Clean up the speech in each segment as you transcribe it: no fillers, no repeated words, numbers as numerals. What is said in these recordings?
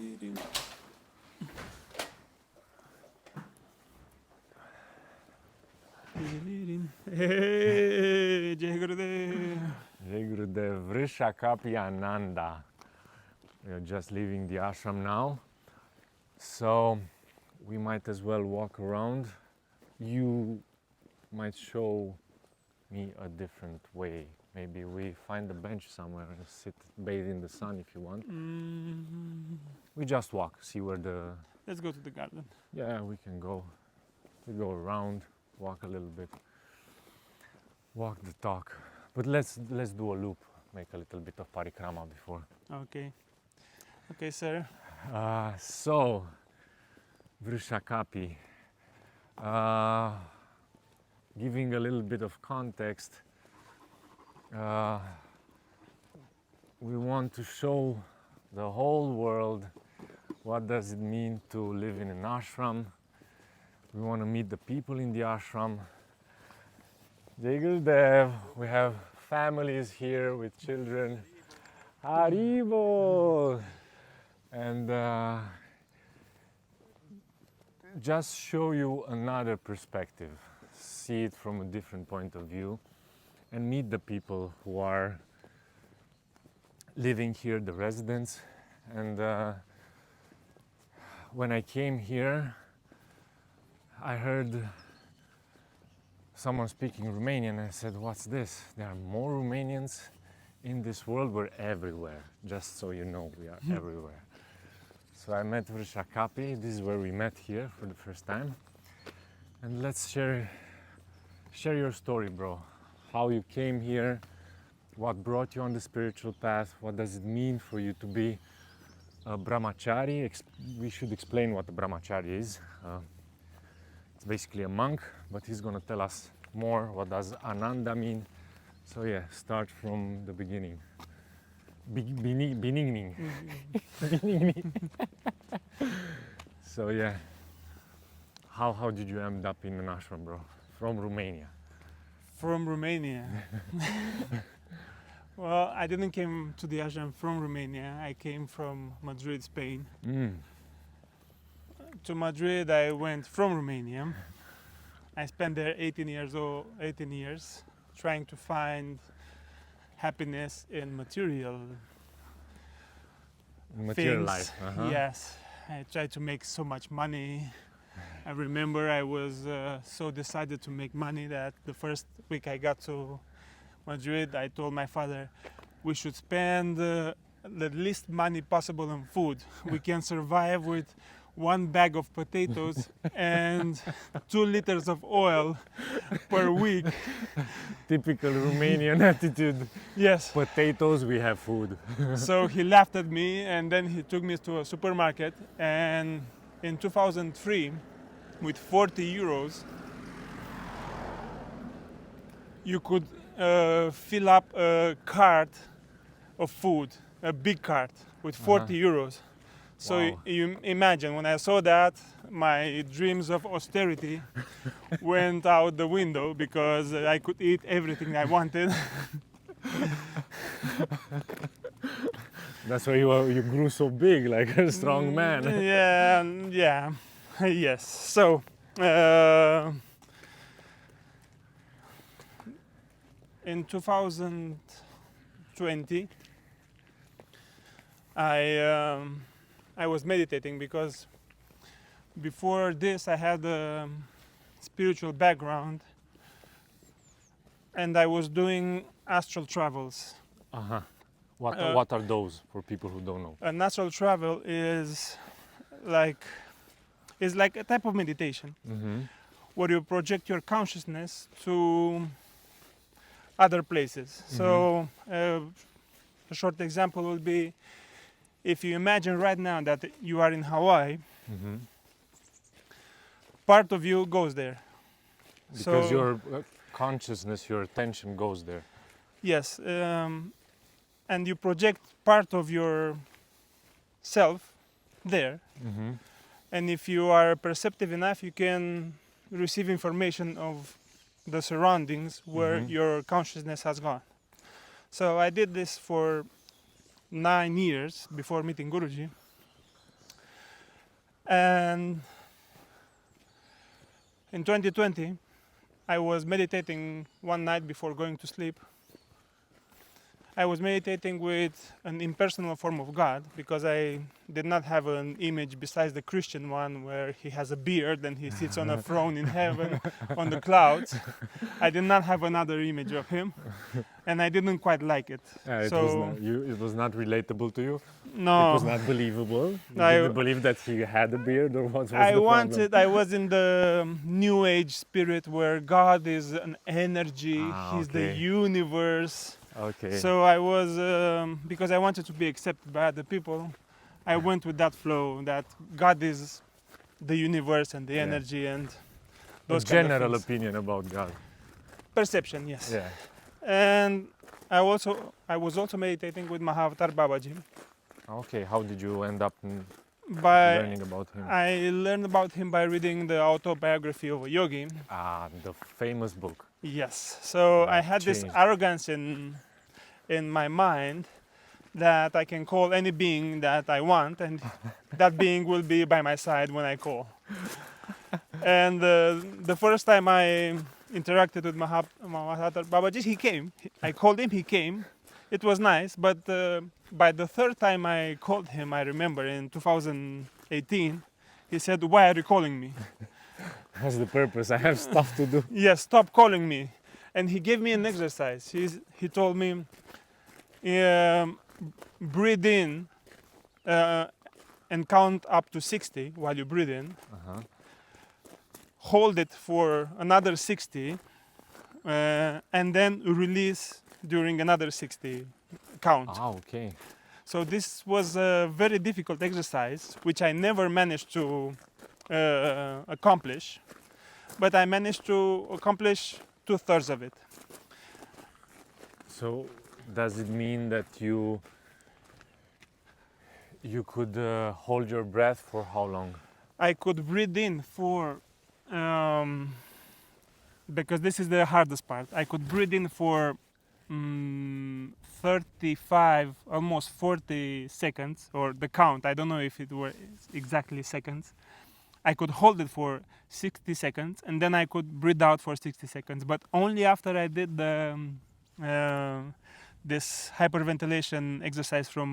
Hey, Jai Gurudev. Jai Gurudev, Vrishakapiananda. We are just leaving the ashram now, so we might as well walk around. You might show me a different way. Maybe we find a bench somewhere and sit, bathe in the sun if you want. We just walk, see where the... Let's go to the garden. Yeah, we can go. We go around, walk a little bit, walk the talk. But let's do a loop, make a little bit of parikrama before. Okay. Okay, sir. So, Vrishakapi, giving a little bit of context, we want to show the whole world what does it mean to live in an ashram. We want to meet the people in the ashram. Jai Gurudev, we have families here with children. Haribol! And just show you another perspective, see it from a different point of view, and meet the people who are living here, the residents. And when I came here, I heard someone speaking Romanian, and I said, "What's this? There are more Romanians in this world. We're everywhere. Just so you know, we are everywhere." So I met Vrishakapi. This is where we met here for the first time. And let's share your story, bro. How you came here, what brought you on the spiritual path, what does it mean for you to be a brahmachari. We should explain what a brahmachari is. It's basically a monk, but he's going to tell us more. What does Ananda mean? So yeah, start from the beginning. Beginning. So yeah, how did you end up in an ashram, bro? From Romania. From Romania. Well, I didn't came to the ashram from Romania. I came from Madrid, Spain. To Madrid, I went from Romania. I spent there 18 years trying to find happiness in material things. Life. Yes, I tried to make so much money. I remember I was so decided to make money that the first week I got to Madrid, I told my father, we should spend the least money possible on food. We can survive with 1 bag of potatoes and 2 liters of oil per week. Typical Romanian attitude. Yes. Potatoes, we have food. So he laughed at me, and then he took me to a supermarket, and in 2003, with 40 euros, you could fill up a cart of food, a big cart with 40 euros. So wow. You imagine, when I saw that, my dreams of austerity went out the window, because I could eat everything I wanted. That's why you grew so big, like a strong man. Yeah, yes. So, in 2020, I was meditating, because before this I had a spiritual background, and I was doing astral travels. What are those, for people who don't know? An astral travel is like a type of meditation, where you project your consciousness to other places. So a short example would be, if you imagine right now that you are in Hawaii, part of you goes there. Because so, your consciousness, your attention goes there. Yes, and you project part of your self there. And if you are perceptive enough, you can receive information of the surroundings where your consciousness has gone. So I did this for 9 years before meeting Guruji. And in 2020, I was meditating one night before going to sleep. I was meditating with an impersonal form of God because I did not have an image besides the Christian one where he has a beard and he sits on a throne in heaven on the clouds. I did not have another image of him, and I didn't quite like it. It was not relatable to you? No. It was not believable? You I- didn't believe that he had a beard, or what was the problem? I was in the new age spirit where God is an energy, He's the Okay. universe. Okay. So I was, because I wanted to be accepted by other people, I went with that flow that God is the universe and the Yeah. energy and a those kind of general things. opinion about God. Perception, yes. Yeah. And I was also meditating with Mahavatar Babaji. Okay, how did you end up Learning about him? I learned about him by reading the autobiography of a yogi. The famous book. Yes. So I That had this changed. arrogance in my mind that I can call any being that I want, and that being will be by my side when I call. And the first time I interacted with Mahavatar Babaji, he came. I called him, he came. It was nice, but by the third time I called him, I remember in 2018, he said, "Why are you calling me?" What's the purpose? I have stuff to do. Yes, stop calling me. And he gave me an exercise. He told me, breathe in and count up to 60 while you breathe in. Uh-huh. Hold it for another 60 and then release during another 60 count. Okay. So this was a very difficult exercise, which I never managed to accomplish, but I managed to accomplish 2/3 of it. So does it mean that you could hold your breath for how long? I could breathe in for, because this is the hardest part, I could breathe in for 35, almost 40 seconds, or the count, I don't know if it were exactly seconds. I could hold it for 60 seconds and then I could breathe out for 60 seconds, but only after I did this hyperventilation exercise from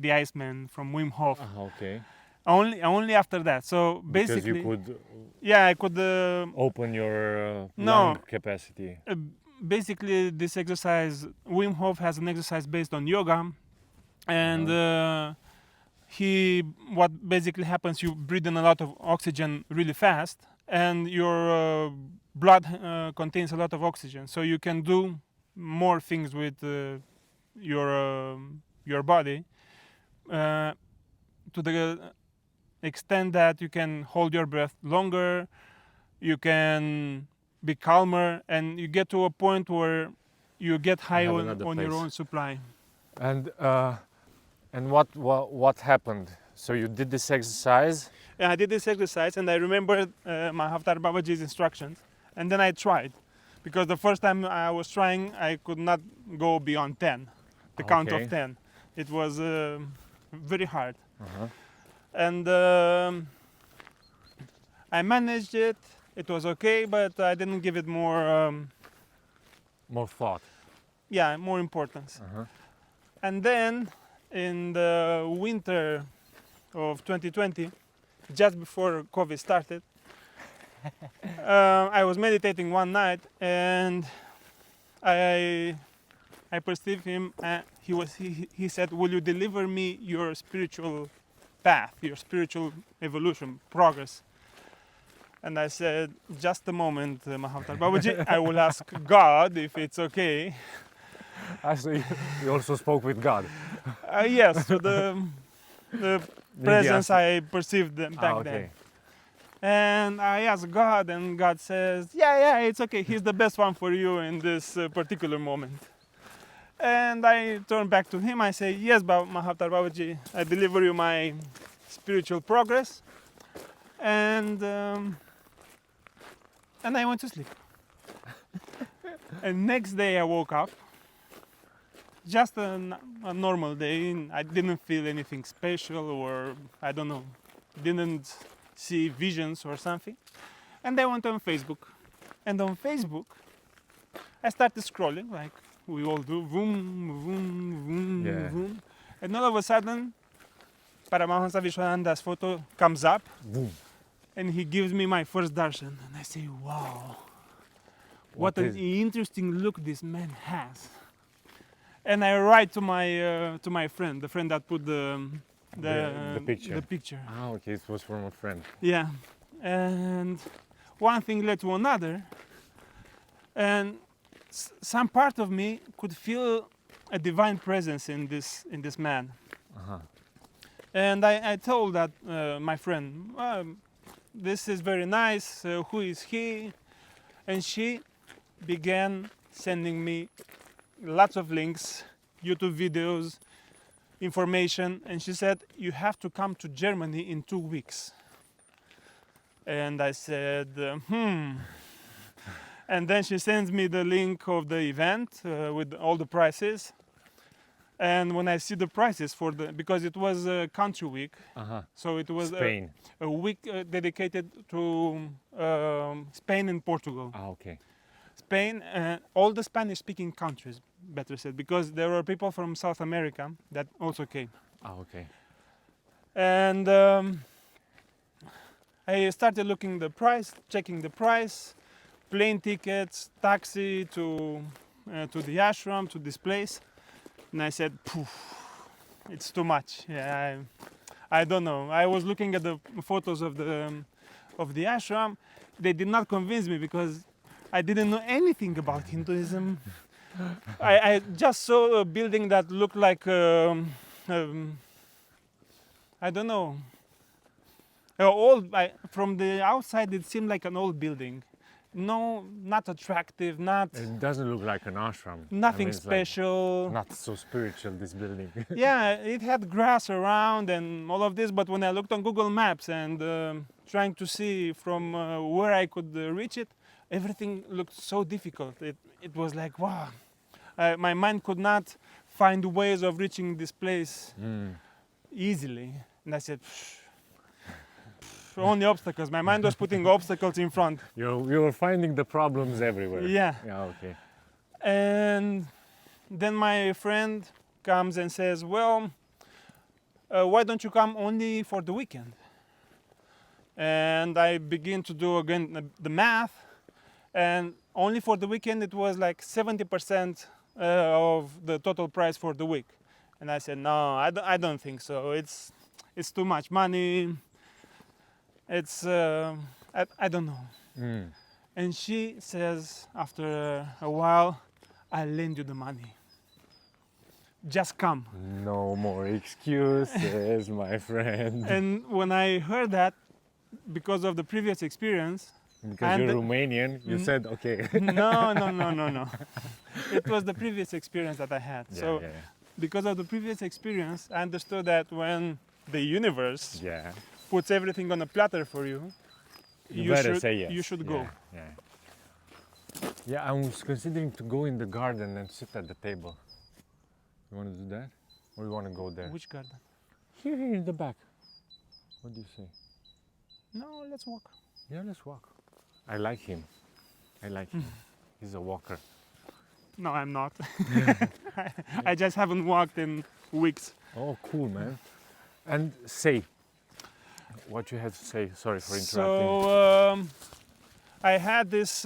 the Iceman, from Wim Hof. Okay. Only after that. So basically, because you could yeah, I could. open your No. lung capacity. Basically, this exercise, Wim Hof has an exercise based on yoga, and what basically happens, you breathe in a lot of oxygen really fast, and your blood contains a lot of oxygen, so you can do more things with your body to the extent that you can hold your breath longer, you can be calmer, and you get to a point where you get high have on another your place. own supply. And what happened? So you did this exercise. And I did this exercise and I remembered Mahavatar Babaji's instructions, and then I tried, because the first time I was trying I could not go beyond 10, the count Okay. of 10. It was very hard. Uh-huh. And I managed it. It was okay, but I didn't give it more More thought. more importance. Uh-huh. And then in the winter of 2020, just before COVID started, I was meditating one night and I perceived him. He said, "Will you deliver me your spiritual path, your spiritual evolution, progress?" And I said, "Just a moment, Mahavatar Babaji, I will ask God if it's okay." So you also spoke with God. Yes, so the presence I perceived back then. Okay. And I asked God, and God says, yeah, it's okay. He's the best one for you in this particular moment. And I turn back to him. I say, yes, Mahavatar Babaji, I deliver you my spiritual progress. And I went to sleep. And next day I woke up. Just a normal day. I didn't feel anything special, or I don't know. didn't see visions or something. And I went on Facebook. And on Facebook, I started scrolling like we all do, vroom, vroom, vroom, Yeah. vroom. And all of a sudden, Paramahansa Vishwananda's photo comes up, Boom. and he gives me my first darshan. And I say, wow, what an is- interesting look this man has. And I write to my friend, the friend that put the picture. The picture. Ah, okay, it was from a friend. Yeah, and one thing led to another, and some part of me could feel a divine presence in this man. Uh-huh. And I told that my friend, this is very nice. Who is he? And she began sending me lots of links, YouTube videos, information, and she said, you have to come to Germany in 2 weeks. And I said, And then she sends me the link of the event with all the prices. And when I see the prices because it was a country week, Uh-huh. so it was Spain. a week dedicated to Spain and Portugal. Ah, okay. Spain, all the Spanish-speaking countries, better said, because there were people from South America that also came. Ah, okay. And I started looking the price, checking the price, plane tickets, taxi to the ashram, to this place. And I said, poof, it's too much. Yeah, I don't know. I was looking at the photos of the ashram. They did not convince me because I didn't know anything about Hinduism. I just saw a building that looked like, I don't know, from the outside it seemed like an old building. No, not attractive, It doesn't look like an ashram. nothing it's special. Like not so spiritual, this building. Yeah, it had grass around and all of this, but when I looked on Google Maps and trying to see from where I could reach it, everything looked so difficult. It was like, wow. My mind could not find ways of reaching this place easily. And I said, only obstacles. My mind was putting obstacles in front. You were finding the problems everywhere. Yeah. Yeah, okay. And then my friend comes and says, well, why don't you come only for the weekend? And I begin to do again the math, and only for the weekend it was like 70% of the total price for the week. And I said, no, I don't think so. It's too much money. It's I don't know. And she says after a while, I'll lend you the money. Just come. No more excuses, my friend. And when I heard that, because of the previous experience, Because and you're Romanian, you said okay. no. It was the previous experience that I had. So yeah. because of the previous experience, I understood that when the universe Yeah. puts everything on a platter for you, You better say yes. You should go. Yeah, I was considering to go in the garden and sit at the table. You want to do that? Or you want to go there? Which garden? Here in the back. What do you say? No, let's walk. Yeah, let's walk. I like him. He's a walker. No, I'm not. I just haven't walked in weeks. Oh, cool, man. And say what you had to say. Sorry for interrupting. So I had this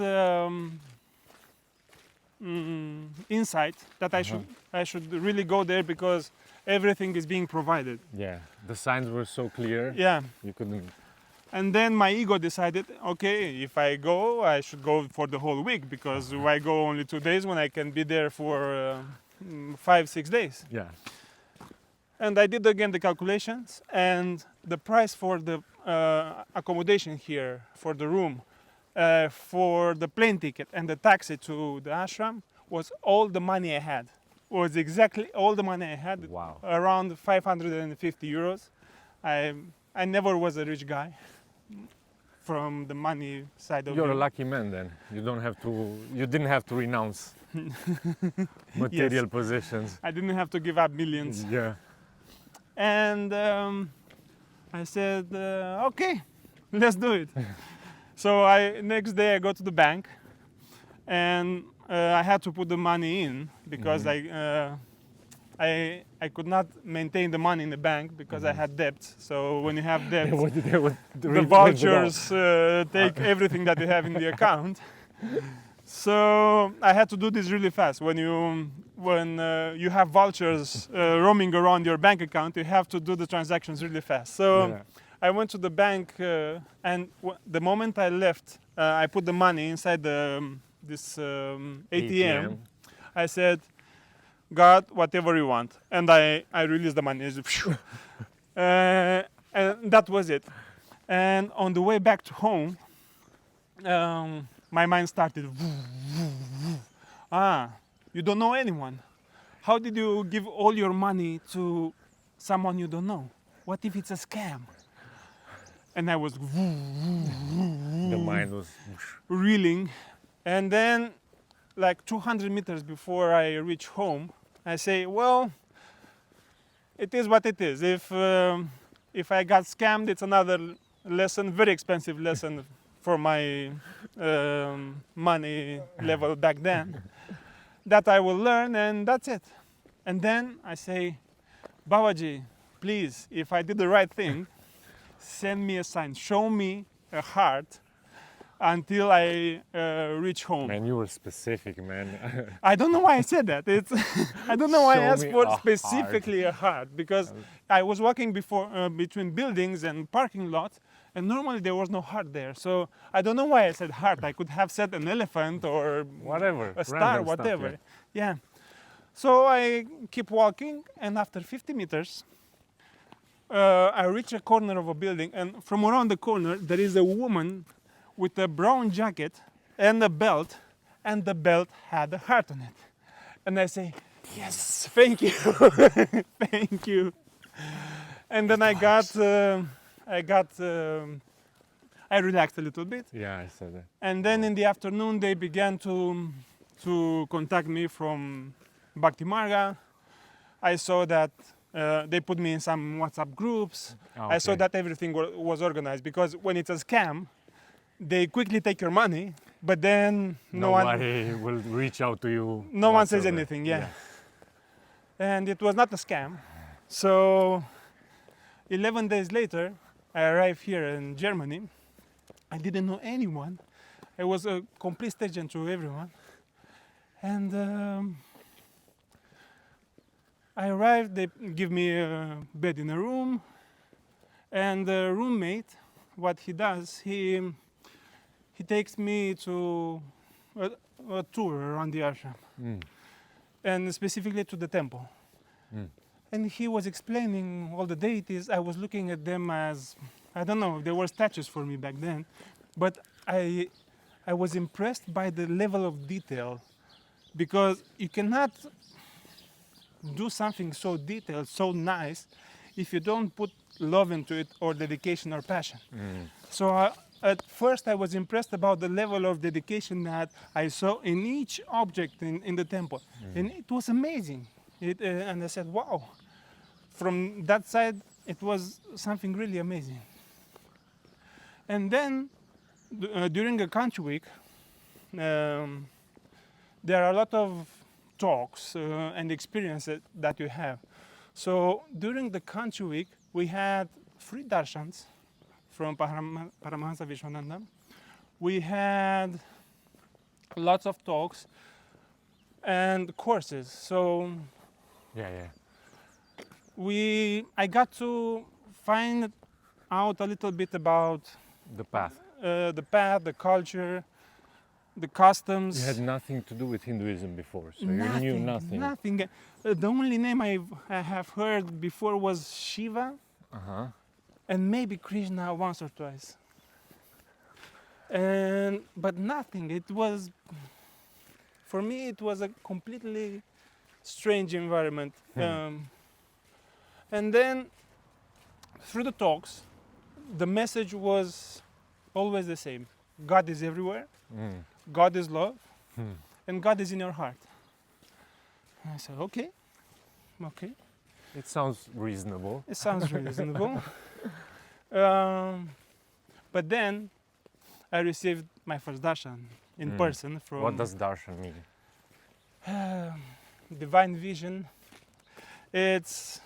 insight that I should really go there because everything is being provided. Yeah, the signs were so clear. Yeah. You couldn't. And then my ego decided, okay, if I go, I should go for the whole week because why go only 2 days when I can be there for 5-6 days? Yeah. And I did again the calculations, and the price for the accommodation here, for the room, for the plane ticket and the taxi to the ashram was all the money I had. Was exactly all the money I had. Wow. Around 550 euros. I never was a rich guy from the money side of it. You're a lucky man then. You didn't have to renounce material possessions. I didn't have to give up millions. Yeah. And I said, okay, let's do it. So next day I go to the bank, and I had to put the money in because I could not maintain the money in the bank because I had debts. So when you have debts, the vouchers take everything that you have in the account. So I had to do this really fast. When you have vouchers roaming around your bank account, you have to do the transactions really fast. So I went to the bank, and the moment I left, I put the money inside this ATM. I said, God, whatever you want. And I released the money. And that was it. And on the way back to home, my mind started. You don't know anyone. How did you give all your money to someone you don't know? What if it's a scam? And I was the mind was reeling. And then, like 200 meters before I reach home, I say, well, it is what it is. If I got scammed, it's another lesson, very expensive lesson for my money level back then, that I will learn, and that's it. And then I say, Babaji, please, if I did the right thing, send me a sign, show me a heart until I reach home. Man, you were specific, man. I don't know why I said that. I don't know why I Show asked me for a specifically a heart, because I was walking between buildings and parking lots, and normally there was no heart there. So I don't know why I said heart. I could have said an elephant or Whatever, a star, random whatever. stuff, Yeah. So I keep walking, and after 50 meters, I reach a corner of a building, and from around the corner there is a woman with a brown jacket and a belt, and the belt had a heart on it. And I say, yes, thank you, thank you. And then I relaxed a little bit. Yeah, I said that. And then in the afternoon they began to contact me from Bhakti Marga. I saw that they put me in some WhatsApp groups. I saw that everything was organized, because when it's a scam, they quickly take your money, but then nobody will reach out to you. No one says anything, yeah. And it was not a scam. So 11 days later, I arrived here in Germany. I didn't know anyone. I was a complete stranger to everyone. And I arrived, they give me a bed in a room, and the roommate, what he does, he takes me to a tour around the ashram, and specifically to the temple. And he was explaining all the deities. I was looking at them as, I don't know, they were statues for me back then, but I was impressed by the level of detail, because you cannot do something so detailed, so nice, if you don't put love into it, or dedication, or passion. So at first I was impressed about the level of dedication that I saw in each object in the temple. And it was amazing. And I said, wow. From that side, it was something really amazing. And then during a country week, there are a lot of talks and experiences that you have. So during the country week, we had 3 darshans from Paramahansa Viswananda. We had lots of talks and courses. So I got to find out a little bit about the path, the culture, the customs. You had nothing to do with Hinduism before, so Nothing, you knew nothing. Nothing. The only name I have heard before was Shiva, and maybe Krishna once or twice. But nothing. It was, for me, it was a completely strange environment. And then, through the talks, the message was always the same. God is everywhere. God is love, and God is in your heart. And I said, okay. It sounds reasonable. It sounds reasonable. But then I received my first darshan in person from What does darshan mean? divine vision. It's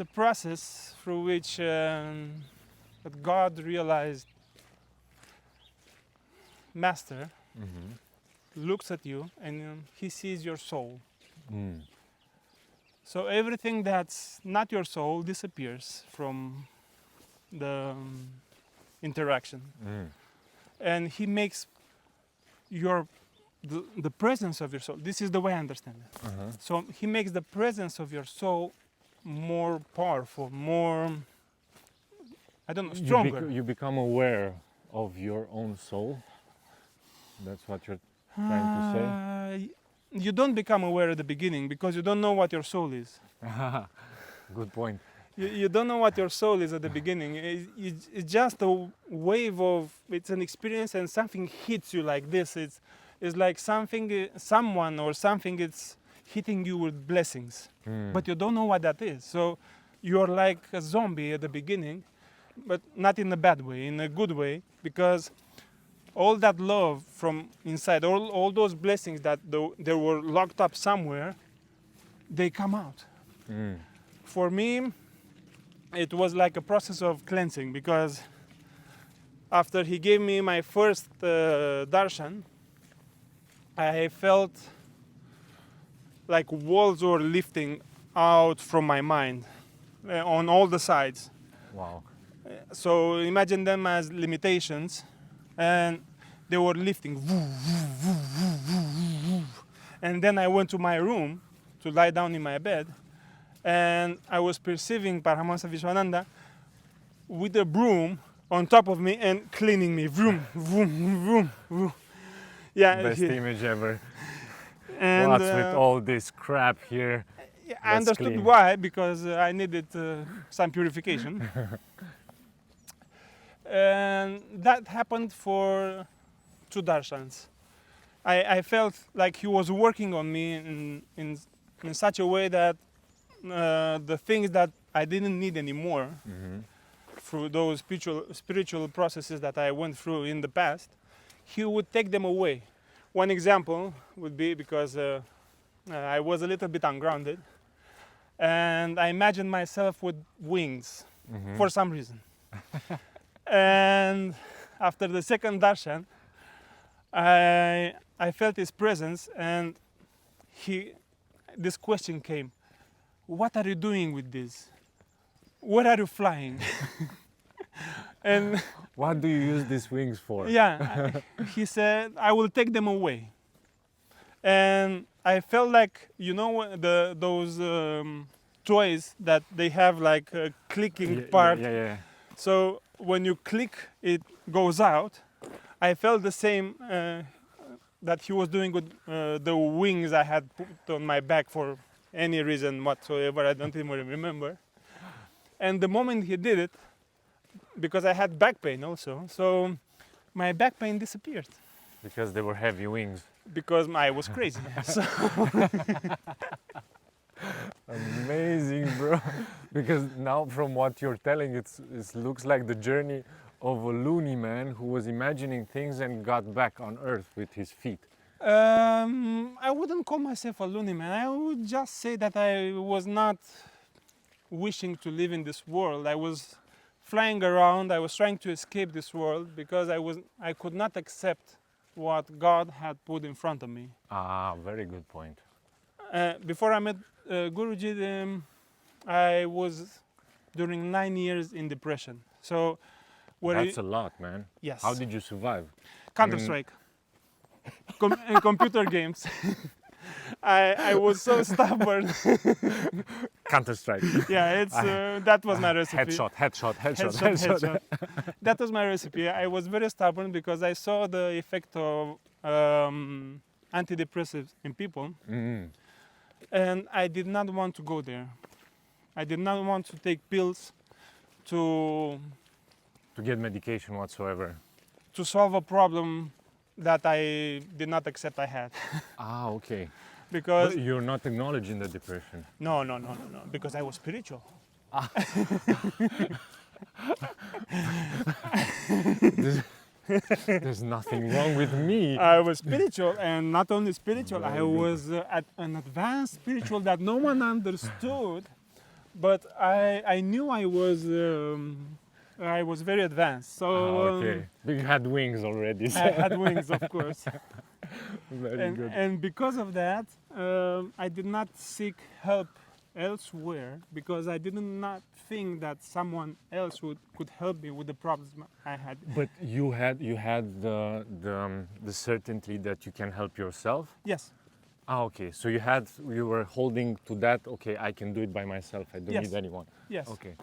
a process through which that God realized Master looks at you and he sees your soul. So everything that's not your soul disappears from the interaction. And he makes the presence of your soul. This is the way I understand it. So he makes the presence of your soul more powerful, more, I don't know, stronger. You become aware of your own soul. That's what you're trying to say? You don't become aware at the beginning because you don't know what your soul is. Good point. You don't know what your soul is at the beginning. It's just a wave of, it's an experience and something hits you like this. It's like someone or something it's hitting you with blessings. But you don't know what that is. So you're like a zombie at the beginning, but not in a bad way, in a good way, because all that love from inside, all those blessings that they were locked up somewhere, they come out. For me, it was like a process of cleansing, because after he gave me my first darshan, I felt like walls were lifting out from my mind on all the sides. Wow. So imagine them as limitations, and they were lifting. And then I went to my room to lie down in my bed, and I was perceiving Paramahansa Vishwananda with a broom on top of me and cleaning me. Vroom, vroom, vroom, vroom. Yeah. Best image ever. And What's with all this crap here? I understood clean. why, because I needed some purification. And that happened for 2 darshans. I felt like he was working on me in such a way that the things that I didn't need anymore through those spiritual processes that I went through in the past, he would take them away. One example would be because I was a little bit ungrounded, and I imagined myself with wings for some reason. And after the second darshan, I felt his presence, and this question came: what are you doing with this? Where are you flying? And what do you use these wings for? Yeah, he said, I will take them away. And I felt like, you know, those toys that they have like a clicking part. Yeah. So when you click, it goes out. I felt the same that he was doing with the wings I had put on my back for any reason whatsoever. I don't even remember. And the moment he did it, because I had back pain also, so my back pain disappeared. Because they were heavy wings. Because I was crazy. So Amazing, bro. Because now from what you're telling, it looks like the journey of a loony man who was imagining things and got back on earth with his feet. I wouldn't call myself a loony man. I would just say that I was not wishing to live in this world. I was flying around. I was trying to escape this world because I could not accept what God had put in front of me. Ah, very good point. Before I met Guruji, I was during 9 years in depression. So that's a lot, man. Yes. How did you survive? Counter-Strike. And computer games. I was so stubborn. Counter-Strike. Yeah, that was my recipe. Headshot. That was my recipe. I was very stubborn because I saw the effect of antidepressives in people, and I did not want to go there. I did not want to take pills to get medication whatsoever. To solve a problem that I did not accept I had. Ah, okay. Because but you're not acknowledging the depression. No. Because I was spiritual. There's nothing wrong with me. I was spiritual, and not only spiritual, I Very good. was at an advanced spiritual that no one understood, but I knew I was very advanced. So Okay. You had wings already. I had wings, of course, Very good. and because of that, I did not seek help elsewhere because I did not think that someone else could help me with the problems I had. But you had the certainty that you can help yourself. Yes. Okay. So you were holding to that. Okay, I can do it by myself. I don't Yes. need anyone. Yes. Okay.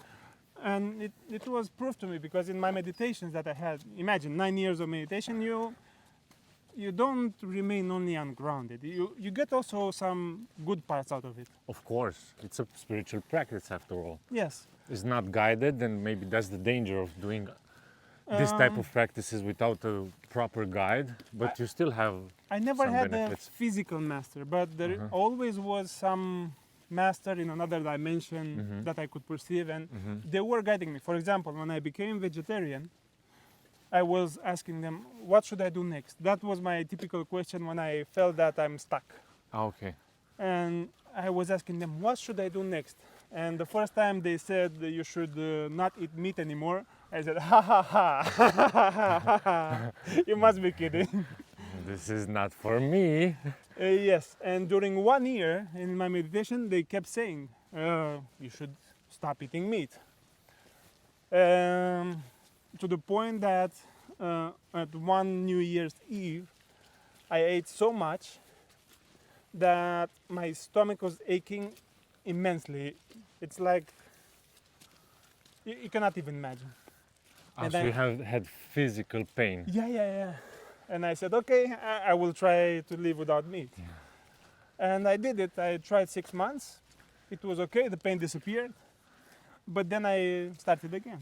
And it was proof to me because in my meditations that I had, imagine 9 years of meditation, you don't remain only ungrounded. You get also some good parts out of it. Of course, it's a spiritual practice after all. Yes. It's not guided, and maybe that's the danger of doing this type of practices without a proper guide. But you still have I never some had benefits. a physical master, but there always was some master in another dimension that I could perceive, and they were guiding me. For example, when I became vegetarian, I was asking them, what should I do next? That was my typical question when I felt that I'm stuck. Okay. And I was asking them, what should I do next? And the first time they said you should not eat meat anymore, I said, ha ha ha, you must be kidding. This is not for me. Yes, and during 1 year in my meditation, they kept saying, you should stop eating meat. To the point that at one New Year's Eve, I ate so much that my stomach was aching immensely. It's like, you cannot even imagine. And So I- you have had physical pain. Yeah. And I said, okay, I will try to live without meat. And I did it. I tried 6 months. It was okay, the pain disappeared. But then I started again.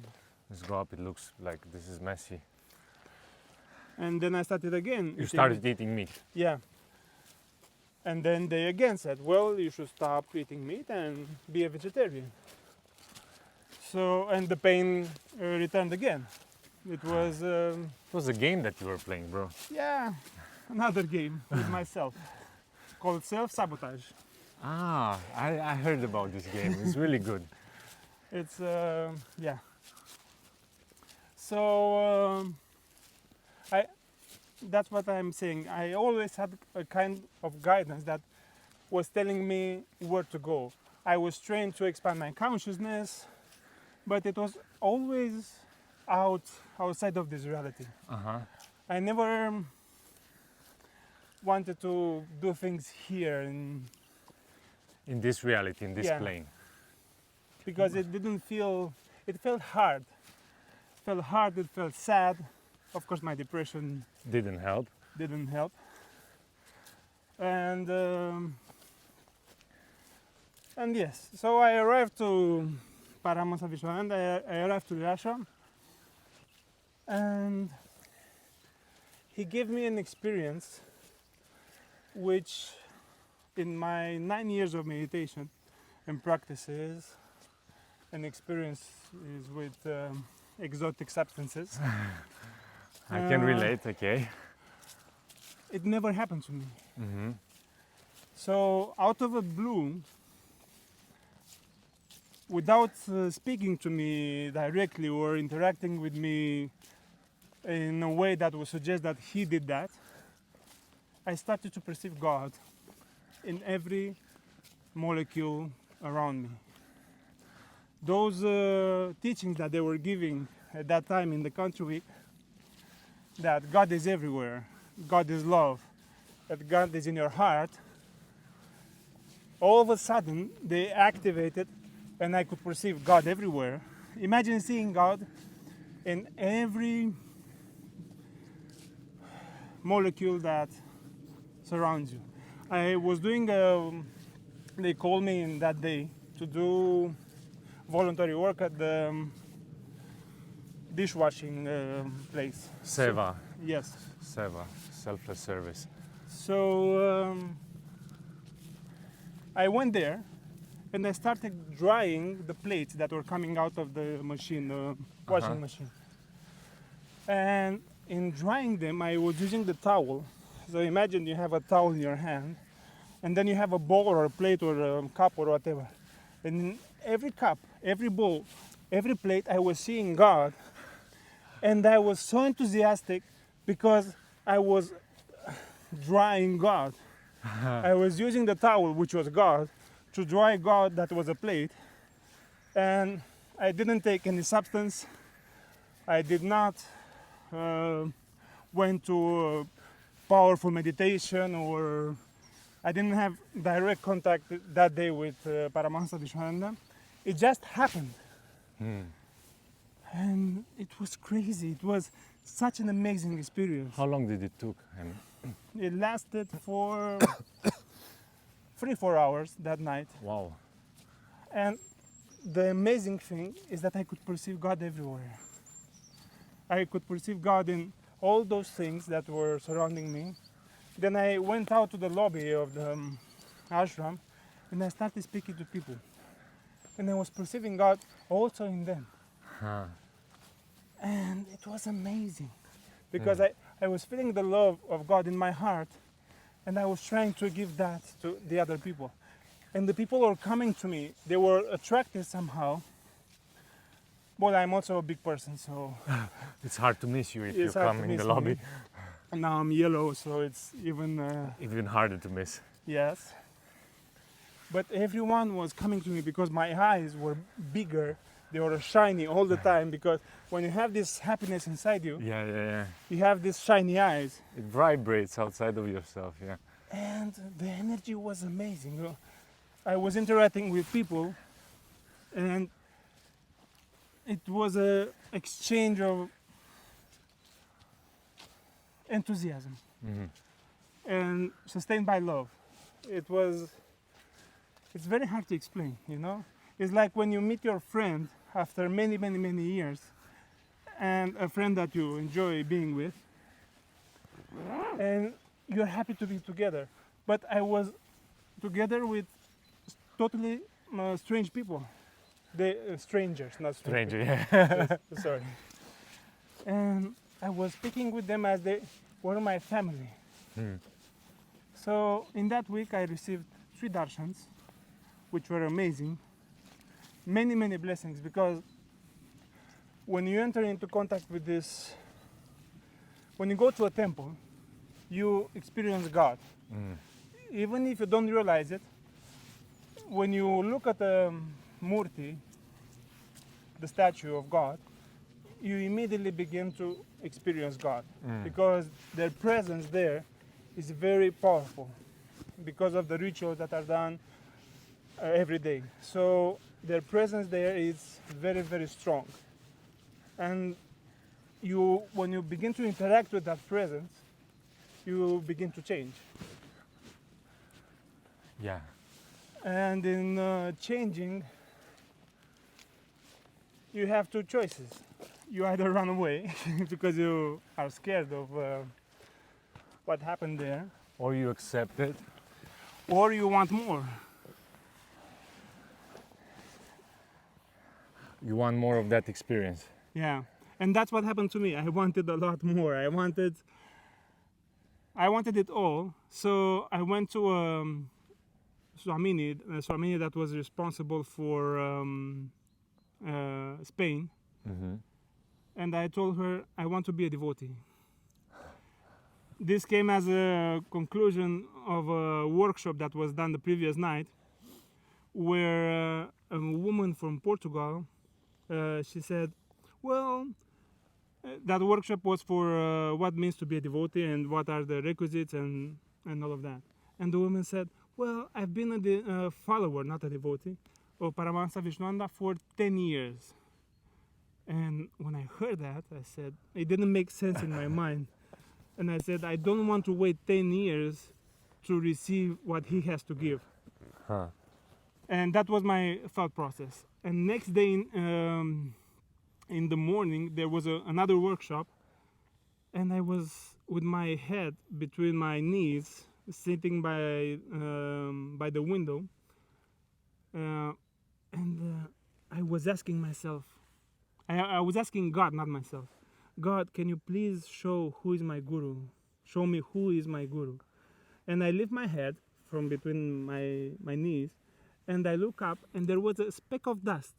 Let's go up. It looks like this is messy. And then I started again. You eating- started eating meat. Yeah. And then they again said, well, you should stop eating meat and be a vegetarian. So, and the pain returned again. It was, It was a game that you were playing, bro. yeah, another game with myself called self-sabotage. I heard about this game. It's really good. It's, yeah. So, that's what I'm saying. I always had a kind of guidance that was telling me where to go. I was trained to expand my consciousness, but it was always outside of this reality. I never wanted to do things here In this reality, in this Yeah. plane. because it didn't feel, it felt hard. It felt hard, it felt sad. Of course, my depression Didn't help. didn't help. And yes, so I arrived to Vrishakapiananda, I arrived to the ashram, and he gave me an experience which in my 9 years of meditation and practices and experiences with exotic substances, I can relate, okay. it never happened to me. So out of a blue, without speaking to me directly or interacting with me in a way that would suggest that he did that, I started to perceive God in every molecule around me. Those teachings that they were giving at that time in the country week, that God is everywhere, God is love, that God is in your heart, all of a sudden they activated and I could perceive God everywhere. Imagine seeing God in every molecule that surrounds you. I was doing, they called me in that day to do voluntary work at the dishwashing place. Seva. Yes. Seva. Selfless service. So I went there and I started drying the plates that were coming out of the machine, the washing machine. And in drying them, I was using the towel. So imagine you have a towel in your hand, and then you have a bowl or a plate or a cup or whatever. And in every cup, every bowl, every plate, I was seeing God. And I was so enthusiastic because I was drying God. I was using the towel, which was God, to dry God that was a plate. And I didn't take any substance. I did not went to powerful meditation, or I didn't have direct contact that day with Paramahansa Vishwananda. It just happened. And it was crazy. It was such an amazing experience. How long did it took? And It lasted for 3-4 hours that night. wow. And the amazing thing is that I could perceive God everywhere. I could perceive God in all those things that were surrounding me. Then I went out to the lobby of the ashram, and I started speaking to people. And I was perceiving God also in them. And it was amazing, because I was feeling the love of God in my heart, and I was trying to give that to the other people. And the people were coming to me. They were attracted somehow. Well, I'm also a big person, so It's hard to miss you if you it's hard come to in the miss lobby. me. And now I'm yellow, so it's even Even harder to miss. yes. But everyone was coming to me because my eyes were bigger. They were shiny all the time, because when you have this happiness inside you, Yeah. you have these shiny eyes. It vibrates outside of yourself, yeah. And the energy was amazing. I was interacting with people, and it was a exchange of enthusiasm and sustained by love. It's very hard to explain, you know? It's like when you meet your friend after many years, and a friend that you enjoy being with, and you're happy to be together. But I was together with totally strange people. They strangers, not strange Stranger, people. yeah. Sorry. And I was speaking with them as they were my family. So in that week I received 3 darshans, which were amazing. Many blessings, because when you enter into contact with this, when you go to a temple, you experience God. Even if you don't realize it, when you look at the murti, the statue of God, you immediately begin to experience God, because their presence there is very powerful because of the rituals that are done every day. So their presence there is very strong. And when you begin to interact with that presence, you begin to change. Yeah. And in changing, you have 2 choices. You either run away because you are scared of what happened there, Or you accept it. or you want more. You want more of that experience. Yeah, and that's what happened to me. I wanted a lot more. I wanted it all. So I went to Swamini that was responsible for Spain, and I told her I want to be a devotee. This came as a conclusion of a workshop that was done the previous night, where a woman from Portugal, she said, well, that workshop was for what means to be a devotee and what are the requisites and all of that. And the woman said, well, I've been a follower, not a devotee, of Paramahansa Vishwananda for 10 years. And when I heard that, I said, it didn't make sense in my mind. And I said, I don't want to wait 10 years to receive what he has to give. And that was my thought process. And next day in the morning, there was another workshop, and I was with my head between my knees, sitting by the window, And I was asking myself, I was asking God, not myself, God, can you please show who is my guru? Show me who is my guru. And I lift my head from between my knees, and I look up, and there was a speck of dust.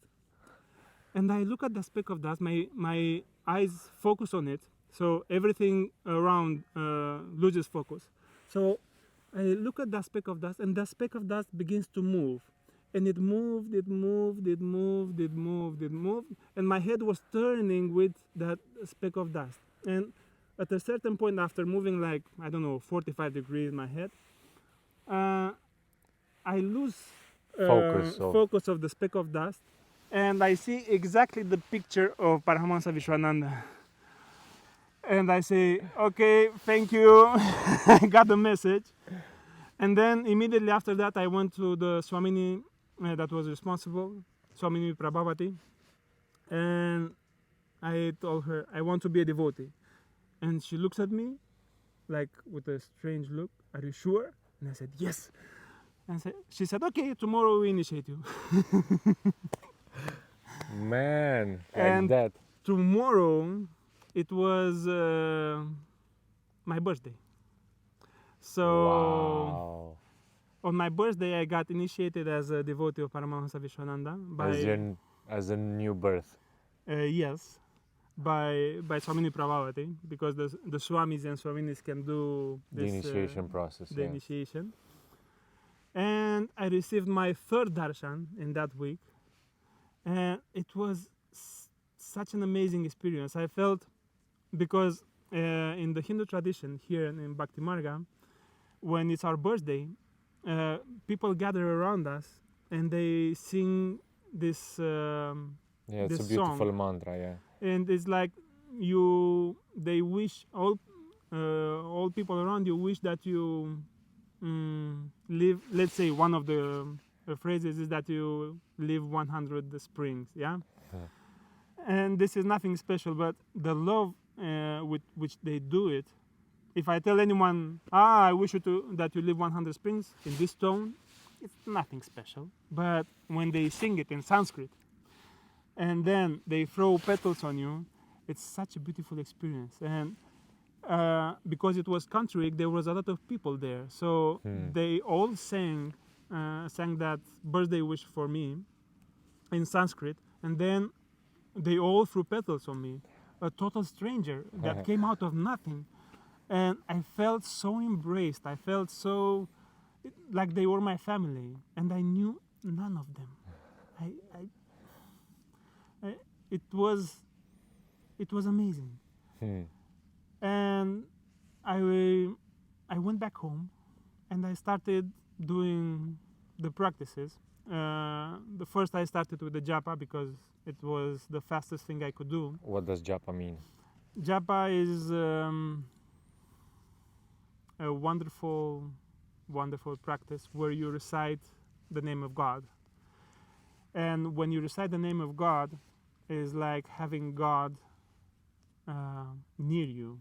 And I look at the speck of dust, my eyes focus on it, so everything around loses focus. So I look at that speck of dust, and that speck of dust begins to move. And it moved, it moved, it moved, it moved, it moved, and my head was turning with that speck of dust. And at a certain point, after moving like, I don't know, 45 degrees in my head, I lose focus of the speck of dust, and I see exactly the picture of Paramahansa Vishwananda. And I say, okay, thank you, I got the message. And then immediately after that, I went to the Swamini that was responsible, Swamini Prabhavati, and I told her, I want to be a devotee. And she looks at me like with a strange look, are you sure? And I said, yes. And she said, okay, tomorrow we initiate you. Man, like And that. tomorrow, it was my birthday. So Wow. on my birthday, I got initiated as a devotee of Paramahansa Vishwananda As a new birth. Yes, by Swamini Prabhavati, because the Swamis and Swaminis can do The this, initiation process. the Yeah. initiation. And I received my third darshan in that week, and it was such an amazing experience. I felt, because in the Hindu tradition here in Bhakti Marga, when it's our birthday, people gather around us and they sing this Yeah, it's this a beautiful song. mantra. Yeah. And it's like they wish, all people around you wish that you live, let's say one of the phrases is that you live 100 springs, yeah? And this is nothing special, but the love with which they do it, if I tell anyone, I wish that you live 100 springs in this tone, it's nothing special. But when they sing it in Sanskrit, and then they throw petals on you, it's such a beautiful experience. And because it was country week, there was a lot of people there, so they all sang that birthday wish for me in Sanskrit, and then they all threw petals on me, a total stranger that came out of nothing. And I felt so embraced, I felt so like they were my family, and I knew none of them. It was amazing. And I went back home, and I started doing the practices. The first I started with the japa, because it was the fastest thing I could do. What does japa mean? Japa is a wonderful practice where you recite the name of God. And when you recite the name of God, it's like having God near you.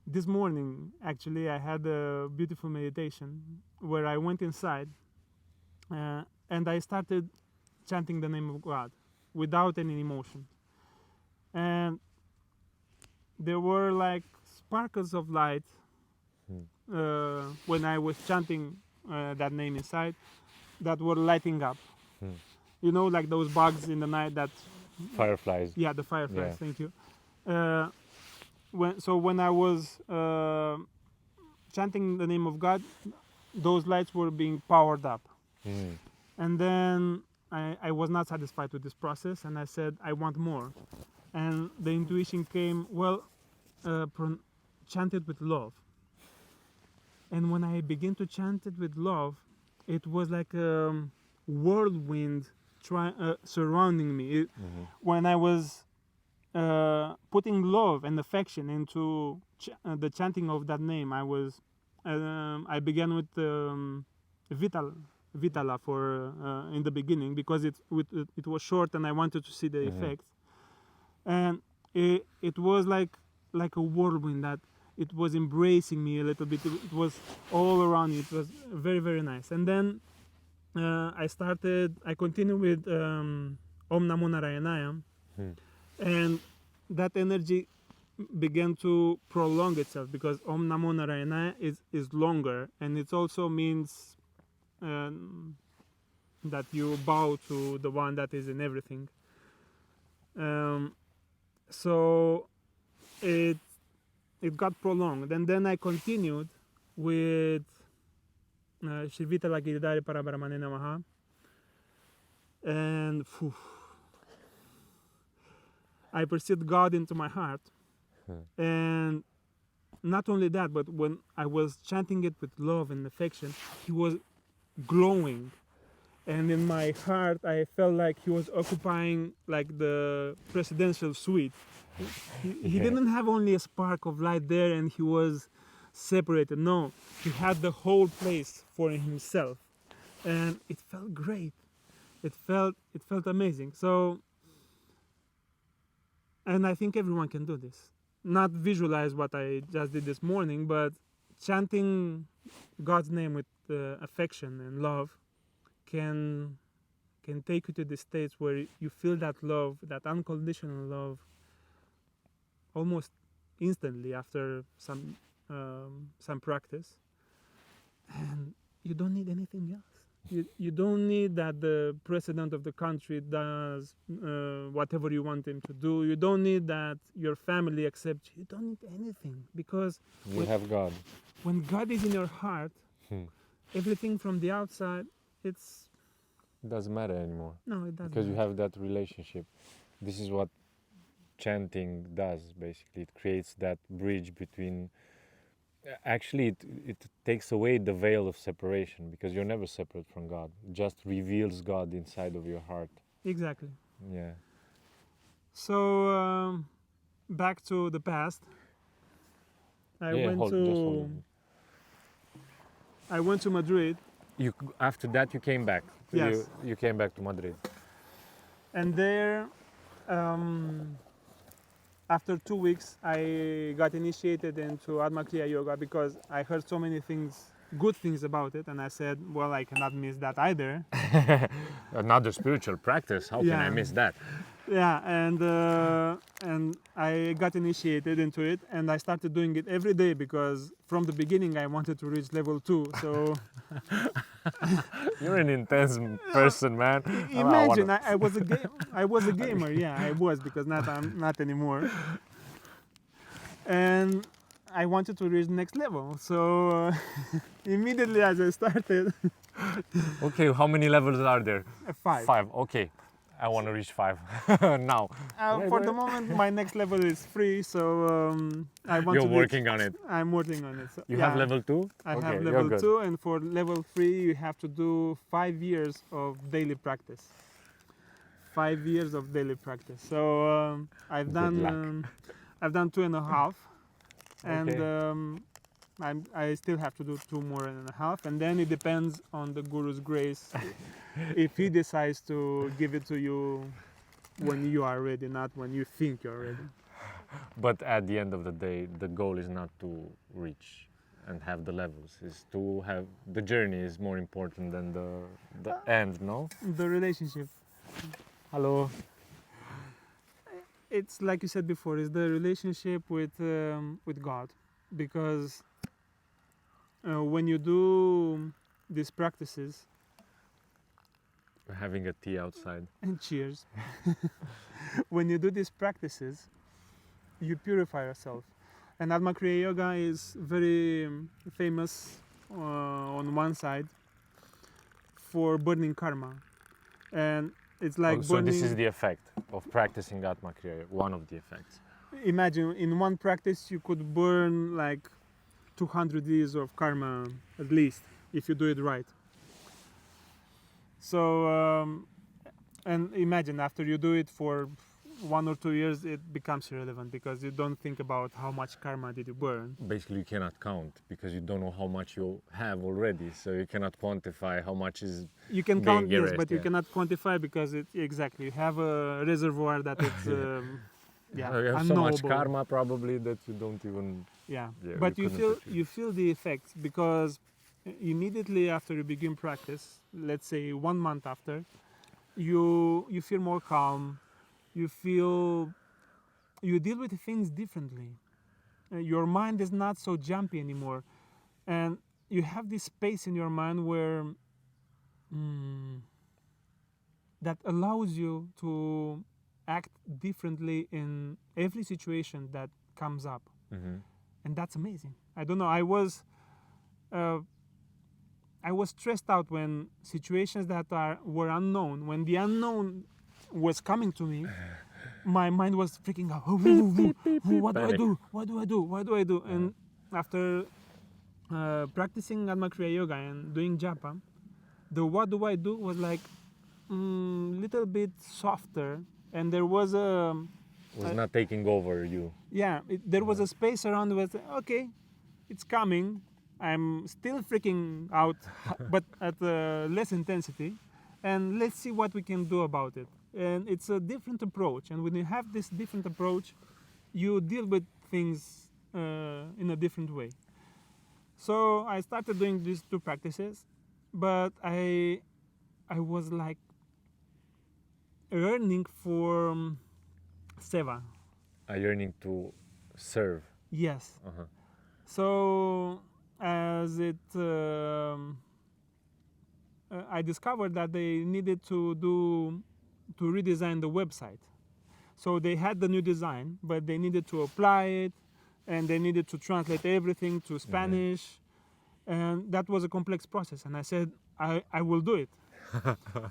This morning, actually, I had a beautiful meditation where I went inside and I started chanting the name of God without any emotion. And there were like sparkles of light when I was chanting that name inside, that were lighting up. You know, like those bugs in the night that... Fireflies. Yeah, the fireflies, Yeah. thank you. When I was chanting the name of God, those lights were being powered up. And then I was not satisfied with this process, and I said, I want more. And the intuition came, chant it with love. And when I began to chant it with love, it was like a whirlwind surrounding me. When I was putting love and affection into the chanting of that name, I began with Vitala for in the beginning, because it was short and I wanted to see the effects. And it was like a whirlwind that it was embracing me a little bit. It was all around me. It was very, very nice. And then I continued with Om Namo Narayanaya, and that energy began to prolong itself because Om Namo Narayanaya is longer, and it also means that you bow to the one that is in everything. So it got prolonged, and then I continued with Shree Peetha NIlaya Namaha, and I perceived God into my heart. And not only that, but when I was chanting it with love and affection, he was glowing, and in my heart I felt like he was occupying like the presidential suite. He didn't have only a spark of light there and he was separated. No, he had the whole place for himself, and it felt great. It felt amazing. So, and I think everyone can do this. Not visualize what I just did this morning, but chanting God's name with affection and love can take you to the states where you feel that love, that unconditional love, almost instantly after some practice, and you don't need anything else. You don't need that the president of the country does whatever you want him to do. You don't need that your family accepts you. You don't need anything, because You have God. when God is in your heart, everything from the outside, it doesn't matter anymore. No, it doesn't. Because you matter. have that relationship. This is what chanting does, basically. It creates that bridge between... Actually, it takes away the veil of separation, because you're never separate from God. It just reveals God inside of your heart. Exactly. Yeah. So, back to the past. I went to Madrid. After that, you came back. Yes. You came back to Madrid. And there, after 2 weeks, I got initiated into Admakriya Yoga because I heard so many things, good things about it, and I said, well, I cannot miss that either. Another spiritual practice. How can I miss that? Yeah, and I got initiated into it, and I started doing it every day because from the beginning I wanted to reach level 2. So you're an intense person, man. Imagine I was a gamer. Yeah, I was, because I'm not anymore. And I wanted to reach the next level. So immediately as I started. Okay, how many levels are there? 5. 5. Okay. I want to reach 5 now. For the moment, my next level is 3, so I want You're to working on it. I'm working on it. So, you have level 2? I have level 2, and for level 3, you have to do 5 years of daily practice. 5 years of daily practice. So I've done 2.5, and I still have to do 2 more and a half, and then it depends on the Guru's grace if he decides to give it to you when you are ready, not when you think you're ready. But at the end of the day, the goal is not to reach and have the levels. Is to have the journey is more important than the end, no? The relationship. Hello. It's like you said before. It's the relationship with God, because when you do these practices. We're having a tea outside. And cheers. When you do these practices, you purify yourself. And Admakriya Yoga is very famous on one side for burning karma. And it's like so burning... this is the effect of practicing Atmakriya, one of the effects. Imagine in one practice you could burn like 200 years of karma at least, if you do it right. So, and imagine after you do it for 1 or 2 years, it becomes irrelevant because you don't think about how much karma did you burn. Basically, you cannot count because you don't know how much you have already. So you cannot quantify how much is. You can count, yes, but yeah. You cannot quantify because you have a reservoir that it's you have so much karma probably that you don't even. Yeah, but you feel the effects because immediately after you begin practice, let's say 1 month after, you feel more calm. You deal with things differently. Your mind is not so jumpy anymore, and you have this space in your mind where that allows you to act differently in every situation that comes up. And that's amazing. I don't know, I was stressed out when situations that were unknown, when the unknown was coming to me. My mind was freaking out. What do I do? What do I do? What do I do? And after practicing brahmacharya yoga and doing japa, the what do I do was like little bit softer, and there was not taking over you. Yeah, there was a space around with, okay, it's coming. I'm still freaking out, but at less intensity, and let's see what we can do about it. And it's a different approach, and when you have this different approach, you deal with things in a different way. So I started doing these two practices, but I was like yearning for seva. A yearning to serve. Yes. So as I discovered that they needed to redesign the website. So they had the new design, but they needed to apply it, and they needed to translate everything to Spanish, and that was a complex process. And I said, I will do it.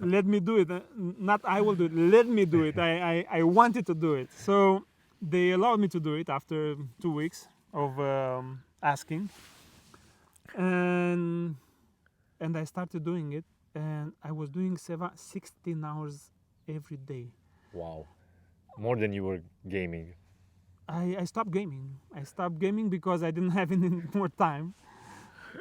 Let me do it. Not I will do it. Let me do it. I wanted to do it. So they allowed me to do it after 2 weeks of asking, and I started doing it, and I was doing 16 hours every day. Wow. More than you were gaming. I stopped gaming. I stopped gaming because I didn't have any more time.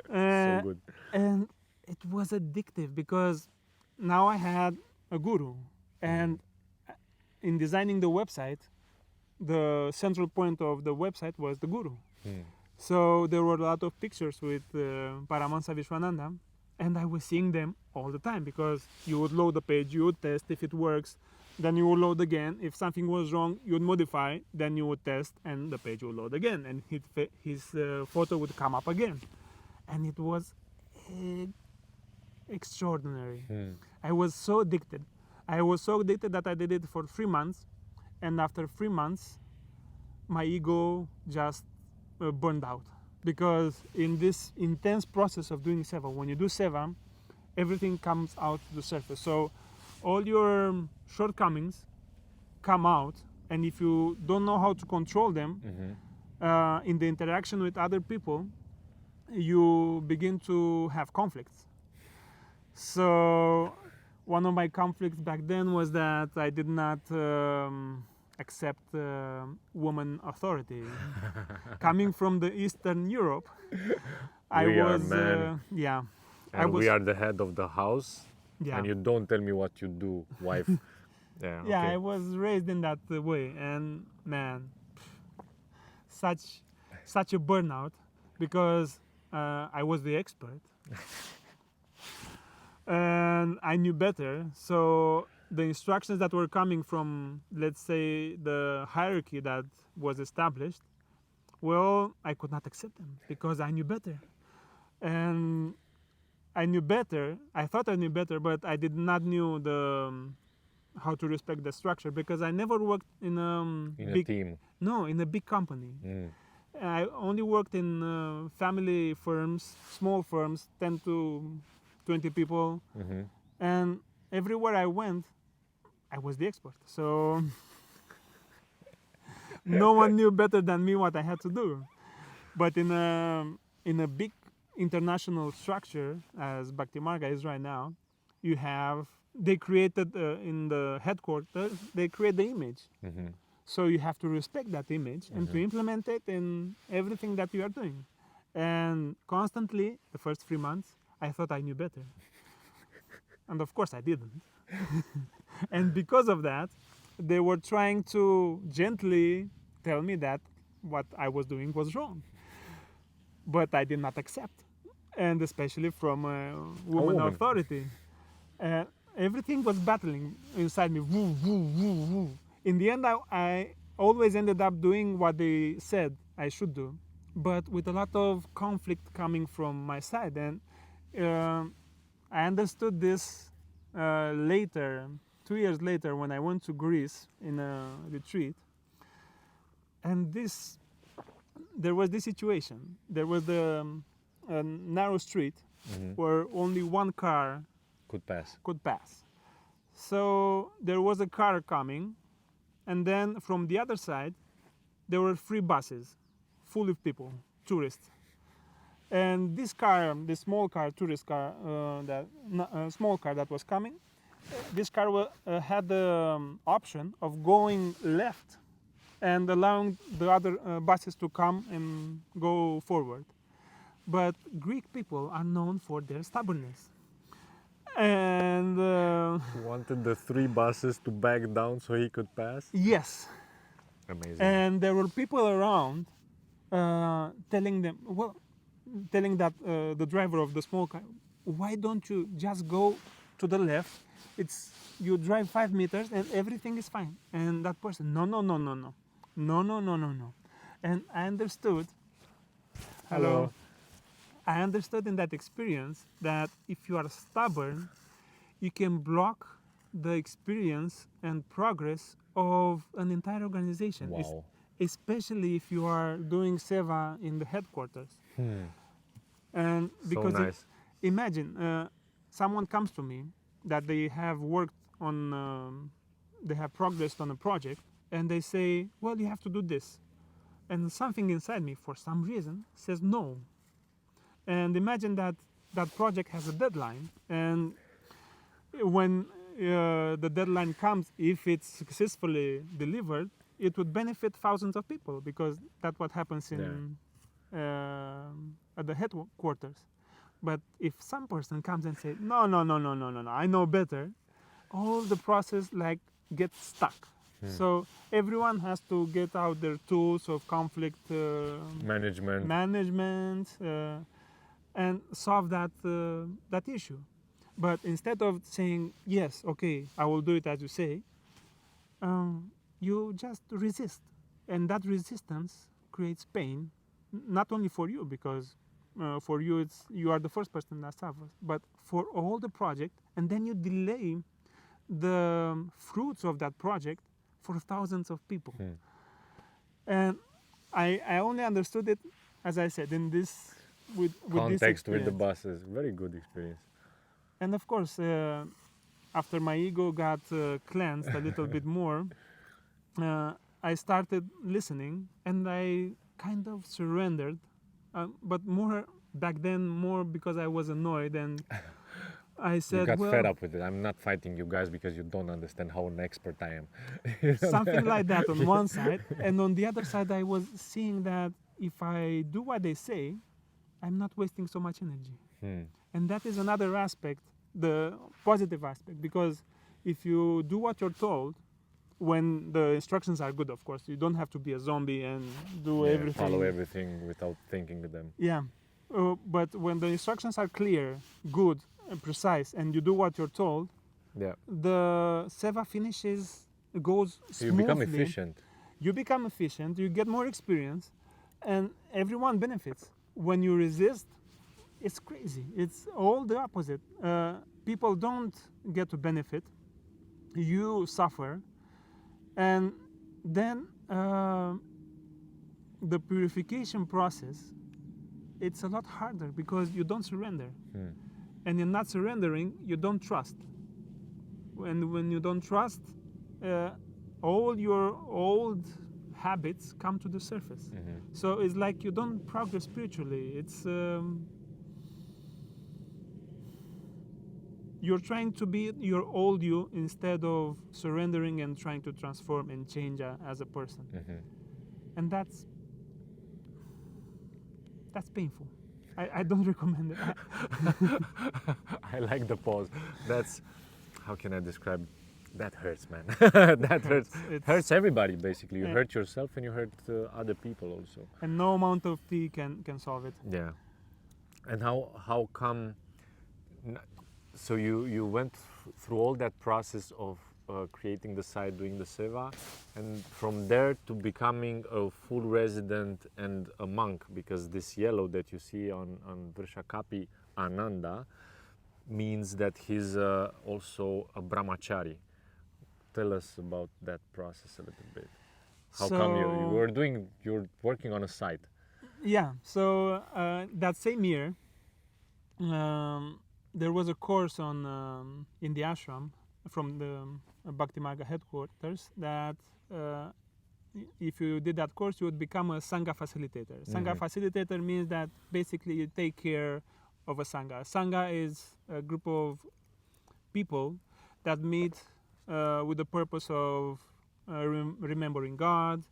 So good. And it was addictive because now I had a guru. And in designing the website, the central point of the website was the guru. So there were a lot of pictures with Paramahansa Vishwananda, and I was seeing them all the time because you would load the page, you would test if it works, then you would load again. If something was wrong, you would modify, then you would test, and the page would load again, and his photo would come up again. And it was extraordinary. I was so addicted. I was so addicted that I did it for 3 months, and after 3 months, my ego just burned out. Because in this intense process of doing seva, when you do seva, everything comes out to the surface. So all your shortcomings come out, and if you don't know how to control them in the interaction with other people, you begin to have conflicts. So one of my conflicts back then was that I did not accept woman authority. Coming from the Eastern Europe, I was yeah. And we are the head of the house, Yeah. and you don't tell me what you do, wife. Yeah, Yeah, okay. I was raised in that way, and man, such a burnout because I was the expert and I knew better. So the instructions that were coming from, let's say, the hierarchy that was established, well, I could not accept them because I knew better. And I knew better. I thought I knew better, but I did not knew how to respect the structure because I never worked in a team. No, in a big company. I only worked in family firms, small firms, 10 to 20 people, and everywhere I went, I was the expert. So no one knew better than me what I had to do. But in a big international structure, as Bhakti Marga is right now, they created in the headquarters, they create the image. So you have to respect that image and to implement it in everything that you are doing. And constantly, the first 3 months, I thought I knew better. And of course I didn't. And because of that, they were trying to gently tell me that what I was doing was wrong. But I did not accept. and especially from a woman woman. authority. Everything was battling inside me. Woo, woo, woo, woo. In the end, I always ended up doing what they said I should do, but with a lot of conflict coming from my side. And I understood this later, 2 years later, when I went to Greece in a retreat. And there was this situation. There was a narrow street where only one car Could pass. So there was a car coming, and then from the other side, there were 3 buses full of people, tourists. And this car, the small car, tourist car, small car that was coming, this car had the option of going left and allowing the other buses to come and go forward. But Greek people are known for their stubbornness. And Wanted the 3 buses to back down so he could pass. yes, Amazing. and there were people around telling that the driver of the small car, why don't you just go to the left? You drive 5 meters and everything is fine. And that person, no. And I understood. Hello. I understood in that experience that if you are stubborn, you can block the experience and progress of an entire organization. Wow. Especially if you are doing seva in the headquarters. And because nice. imagine someone comes to me that they have worked on, they have progressed on a project, and they say, well, you have to do this. And something inside me, for some reason, says no. And imagine that project has a deadline, and when the deadline comes, if it's successfully delivered, it would benefit thousands of people, because that's what happens at the headquarters. But if some person comes and says, no, I know better, all the process gets stuck. So everyone has to get out their tools of conflict management and solve that issue. But instead of saying, yes, okay, I will do it as you say, you just resist. And that resistance creates pain, not only for you, because for you you are the first person that suffers, but for all the project. And then you delay the fruits of that project for thousands of people. And I only understood it, as I said, in this with Context this with the buses. Very good experience. And of course, after my ego got cleansed a little bit more, I started listening, and I kind of surrendered, but more back then, more because I was annoyed, and I said, you got fed up with it. I'm not fighting you guys because you don't understand how an expert I am. Something like that on one side, and on the other side, I was seeing that if I do what they say, I'm not wasting so much energy. And that is another aspect, the positive aspect, because if you do what you're told, when the instructions are good, of course, you don't have to be a zombie and do everything. Follow everything without thinking of them. Yeah, but when the instructions are clear, good, and precise, and you do what you're told, the seva goes smoothly. You become efficient. You become efficient, you get more experience, and everyone benefits. When you resist, it's crazy. It's all the opposite. People don't get to benefit. You suffer. And then the purification process, it's a lot harder because you don't surrender. And in not surrendering, you don't trust. And when you don't trust, all your old habits come to the surface. So it's like you don't progress spiritually. It's you're trying to be your old you instead of surrendering and trying to transform and change as a person. And that's painful. I don't recommend it. I like the pause. That's, how can I describe? That hurts, man. That hurts. It hurts everybody, basically. You hurt yourself and you hurt other people also. And no amount of tea can solve it. Yeah. And how come? So you went through all that process of creating the site, doing the seva, and from there to becoming a full resident and a monk, because this yellow that you see on Vrishakapiananda means that he's also a brahmachari. Tell us about that process a little bit. How come you're working on a site? Yeah, so that same year, there was a course on in the ashram from the Bhakti Marga headquarters that if you did that course, you would become a sangha facilitator. Sangha facilitator means that basically you take care of a sangha. Sangha is a group of people that meet with the purpose of remembering God,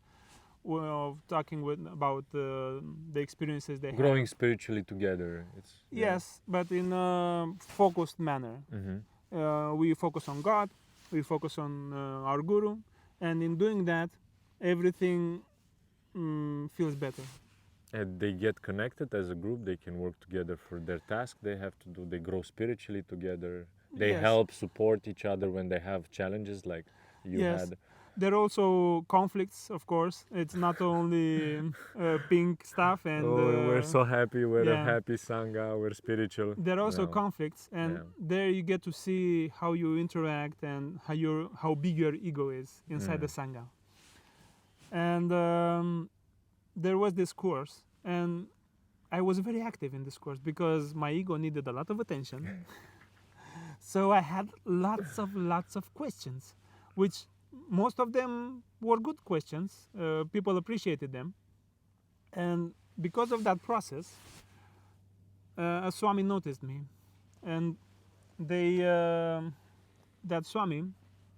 of talking about the experiences they Growing have. spiritually together. Yes, but in a focused manner. We focus on God, we focus on our guru, and in doing that, everything feels better. And they get connected as a group. They can work together for their task they have to do. They grow spiritually together. They Yes. help support each other when they have challenges like you Yes. had. There are also conflicts, of course. It's not only pink stuff and We're so happy. We're a yeah. happy sangha. We're spiritual. There are also No. conflicts, and Yeah. there you get to see how you interact and how big your ego is inside the sangha. And there was this course, and I was very active in this course because my ego needed a lot of attention. So I had lots of questions, which most of them were good questions. People appreciated them, and because of that process, a Swami noticed me, and that Swami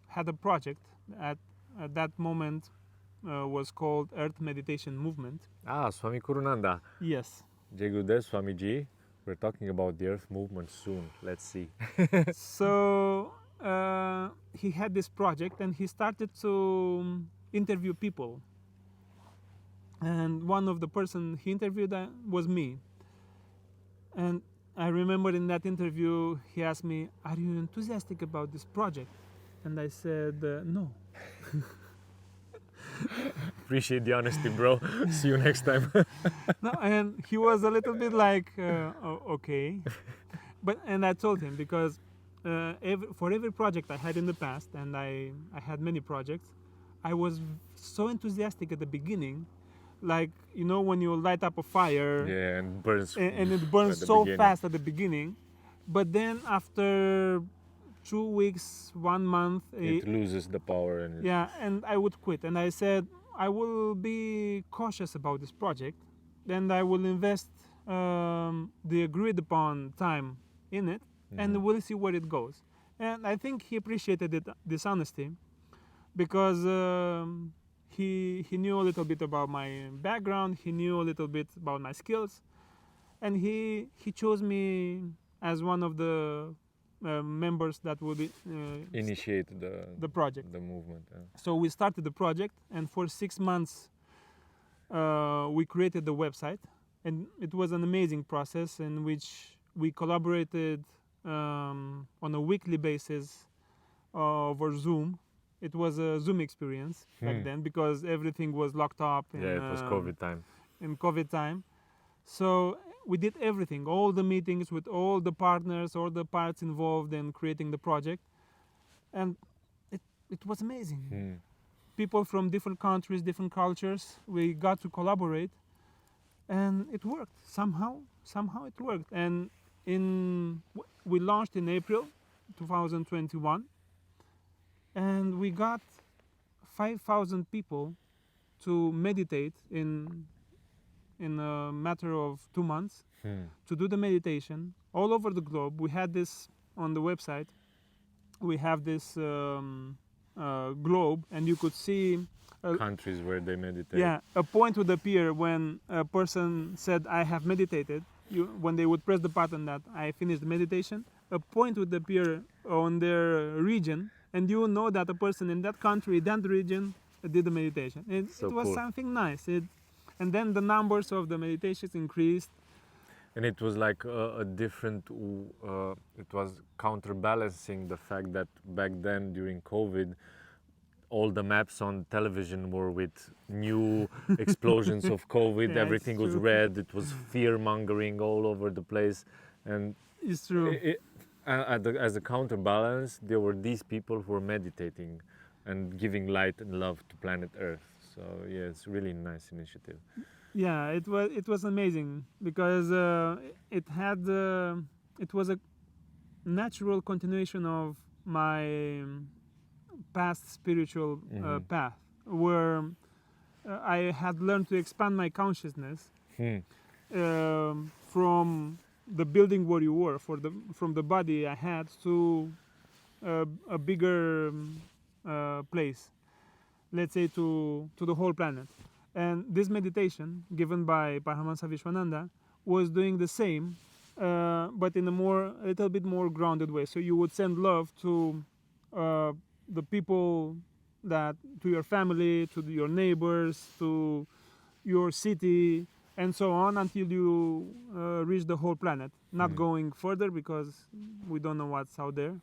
had a project at that moment was called Earth Meditation Movement. Swami Kurunanda. Yes. Jai Gurudev Swamiji. We're talking about the Earth movement soon. Let's see. So he had this project, and he started to interview people. And one of the person he interviewed was me. And I remember in that interview, he asked me, "Are you enthusiastic about this project?" And I said, "No." Appreciate the honesty, bro. See you next time. No, and he was a little bit like, okay. And I told him, because for every project I had in the past, and I had many projects, I was so enthusiastic at the beginning, like, you know, when you light up a fire, Yeah, and burns. and it burns at the so beginning. fast at the beginning, but then after 2 weeks, 1 month, It loses the power and yeah, and I would quit. And I said, I will be cautious about this project, and I will invest the agreed upon time in it, and we'll see where it goes. And I think he appreciated this honesty, because he knew a little bit about my background, he knew a little bit about my skills, and he chose me as one of the members that would initiate the project. the movement. Yeah. So we started the project, and for 6 months we created the website, and it was an amazing process in which we collaborated on a weekly basis over Zoom. It was a Zoom experience back then, because everything was locked up in, Yeah, it was COVID time. in COVID time. So we did everything, all the meetings with all the partners, all the parts involved in creating the project, and it was amazing. People from different countries, different cultures, we got to collaborate, and it worked. Somehow it worked. And we launched in April 2021, and we got 5,000 people to meditate in a matter of 2 months, to do the meditation all over the globe. We had this on the website. We have this globe, and you could see Countries where they meditate. yeah, a point would appear when a person said, "I have meditated." When they would press the button that I finished the meditation, a point would appear on their region, and you know that a person in that country, that region, did the meditation. It was cool. something nice. And then the numbers of the meditations increased. And it was like a different, it was counterbalancing the fact that back then during COVID, all the maps on television were with new explosions of COVID. Yeah, Everything it's was true. red. It was fear mongering all over the place. And It's true. as a counterbalance, there were these people who were meditating and giving light and love to planet Earth. So yeah, it's really nice initiative. Yeah, it was amazing because it had it was a natural continuation of my past spiritual path, where I had learned to expand my consciousness from the building where you were, from the body I had, to a bigger place, let's say to the whole planet. And this meditation given by Paramahansa Vishwananda was doing the same, but in a little bit more grounded way. So you would send love to the people, to your family, to your neighbors, to your city, and so on, until you reach the whole planet. Not going further because we don't know what's out there.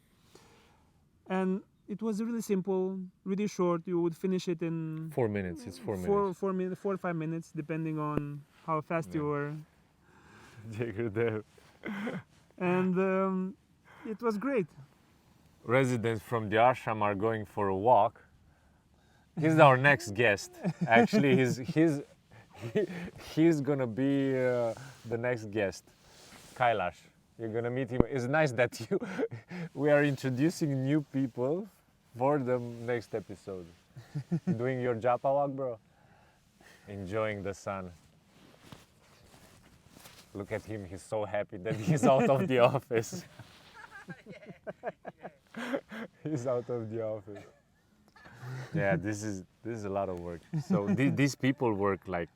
And it was really simple, really short. You would finish it in 4 minutes. It's 4 minutes. 4 or 5 minutes, depending on how fast you were. And it was great. Residents from the ashram are going for a walk. He's our next guest. Actually, he's gonna be the next guest, Kailash. You're gonna meet him. It's nice that we are introducing new people for the next episode. Doing your japa walk, bro. Enjoying the sun. Look at him. He's so happy that he's out of the office. He's out of the office. Yeah, this is a lot of work. So these people work like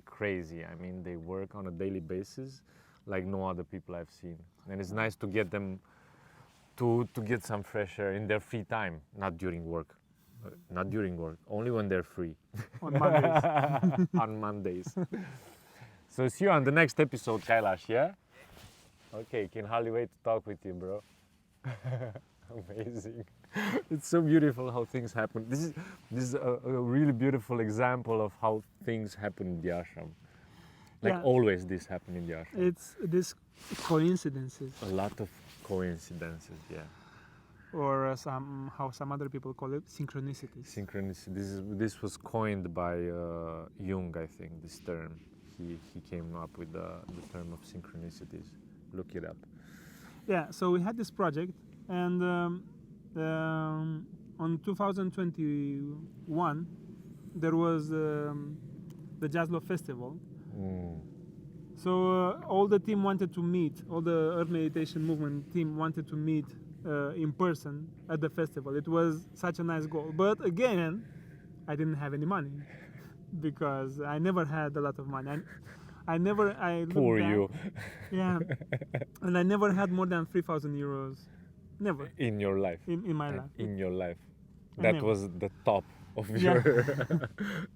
crazy. I mean, they work on a daily basis like no other people I've seen. And it's nice to get them to get some fresh air in their free time, not during work. Not during work, only when they're free. On Mondays. On Mondays. So see you on the next episode, Kailash, yeah? Okay, can hardly wait to talk with you, bro. Amazing. It's so beautiful how things happen. This is a really beautiful example of how things happen in the ashram. Like always this happened in the ashram. It's this coincidences. A lot of coincidences, yeah. Or how some other people call it, synchronicities. Synchronicity. This was coined by Jung, I think, this term. He came up with the term of synchronicities. Look it up. Yeah, so we had this project, and on 2021 there was the Jazz Love Festival. So all the team wanted to meet, all the Earth Meditation Movement team wanted to meet in person at the festival. It was such a nice goal. But again, I didn't have any money because I never had a lot of money. I Poor you. Yeah, and I never had more than 3,000 euros. Never. In your life. In my life. In your life. That was the top of your...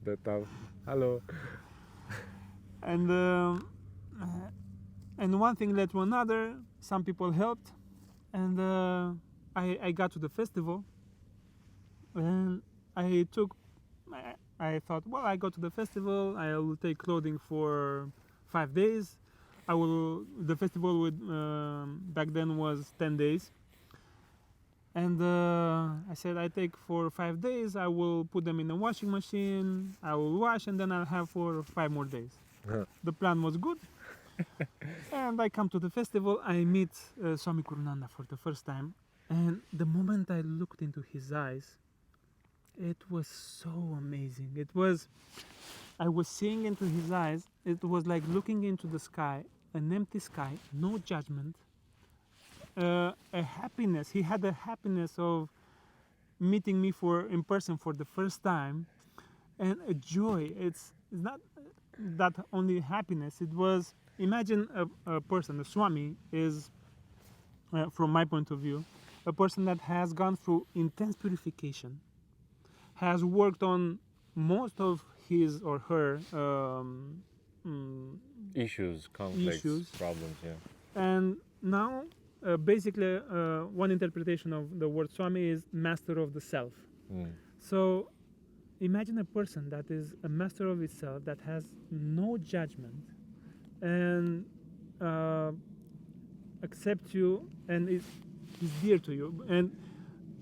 the top. Hello. And one thing led to another. Some people helped, and I got to the festival, and I thought, well, I go to the festival, I will take clothing for 5 days. The festival would back then was 10 days, and I said, I take for 5 days, I will put them in a washing machine, I will wash, and then I'll have for 5 more days. The plan was good. And I come to the festival, I meet Swami Kurunanda for the first time, and the moment I looked into his eyes, it was so amazing. I was seeing into his eyes, it was like looking into the sky, an empty sky, no judgment, a happiness. He had a happiness of meeting me in person for the first time, and a joy. It's not that only happiness, it was, imagine a person, a Swami is, from my point of view, a person that has gone through intense purification, has worked on most of his or her Issues, conflicts, issues. problems, yeah. And now, basically, one interpretation of the word Swami is master of the self. So imagine a person that is a master of itself, that has no judgment, and accepts you, and is dear to you. And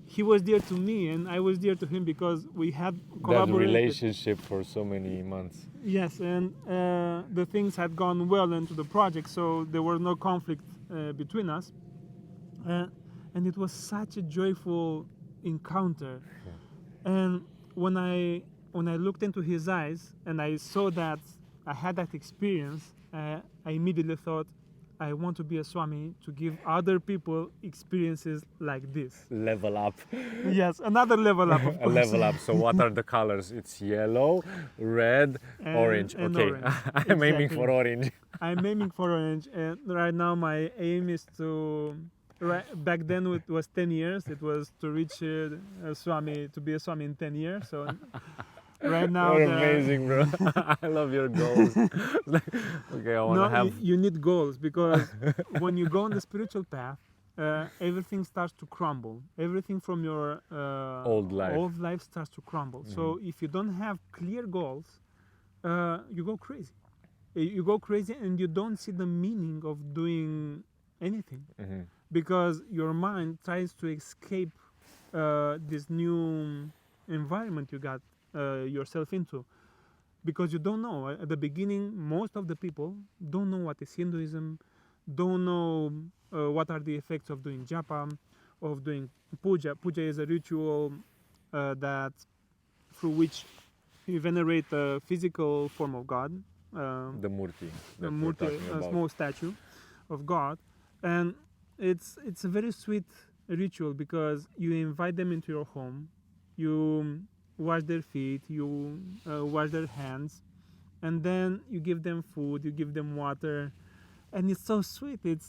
he was dear to me, and I was dear to him, because we had That collaborated. relationship for so many months. Yes, and the things had gone well into the project, so there were no conflict between us. And it was such a joyful encounter. And when I looked into his eyes and I saw that I had that experience, I immediately thought, I want to be a Swami to give other people experiences like this. Level up. Yes, another level up, of A course. level up. So what are the colors? It's yellow, red, And- orange. and Okay, orange. I'm aiming Exactly. for orange. I'm aiming for orange, and right now my aim is to. Back then it was 10 years. It was to reach a Swami, to be a Swami in 10 years. So right now, You're amazing, bro. I love your goals. Okay, I want to have. you need goals, because when you go on the spiritual path, everything starts to crumble. Everything from your Old life. starts to crumble. So if you don't have clear goals, you go crazy. You go crazy, and you don't see the meaning of doing anything, because your mind tries to escape this new environment you got yourself into, because you don't know. At the beginning, most of the people don't know what is Hinduism, don't know what are the effects of doing japa, of doing puja. Puja is a ritual that through which you venerate a physical form of God, The murti. the that we're murti, talking a about. small statue of God, and it's a very sweet ritual, because you invite them into your home, you wash their feet, you wash their hands, and then you give them food, you give them water, and it's so sweet. It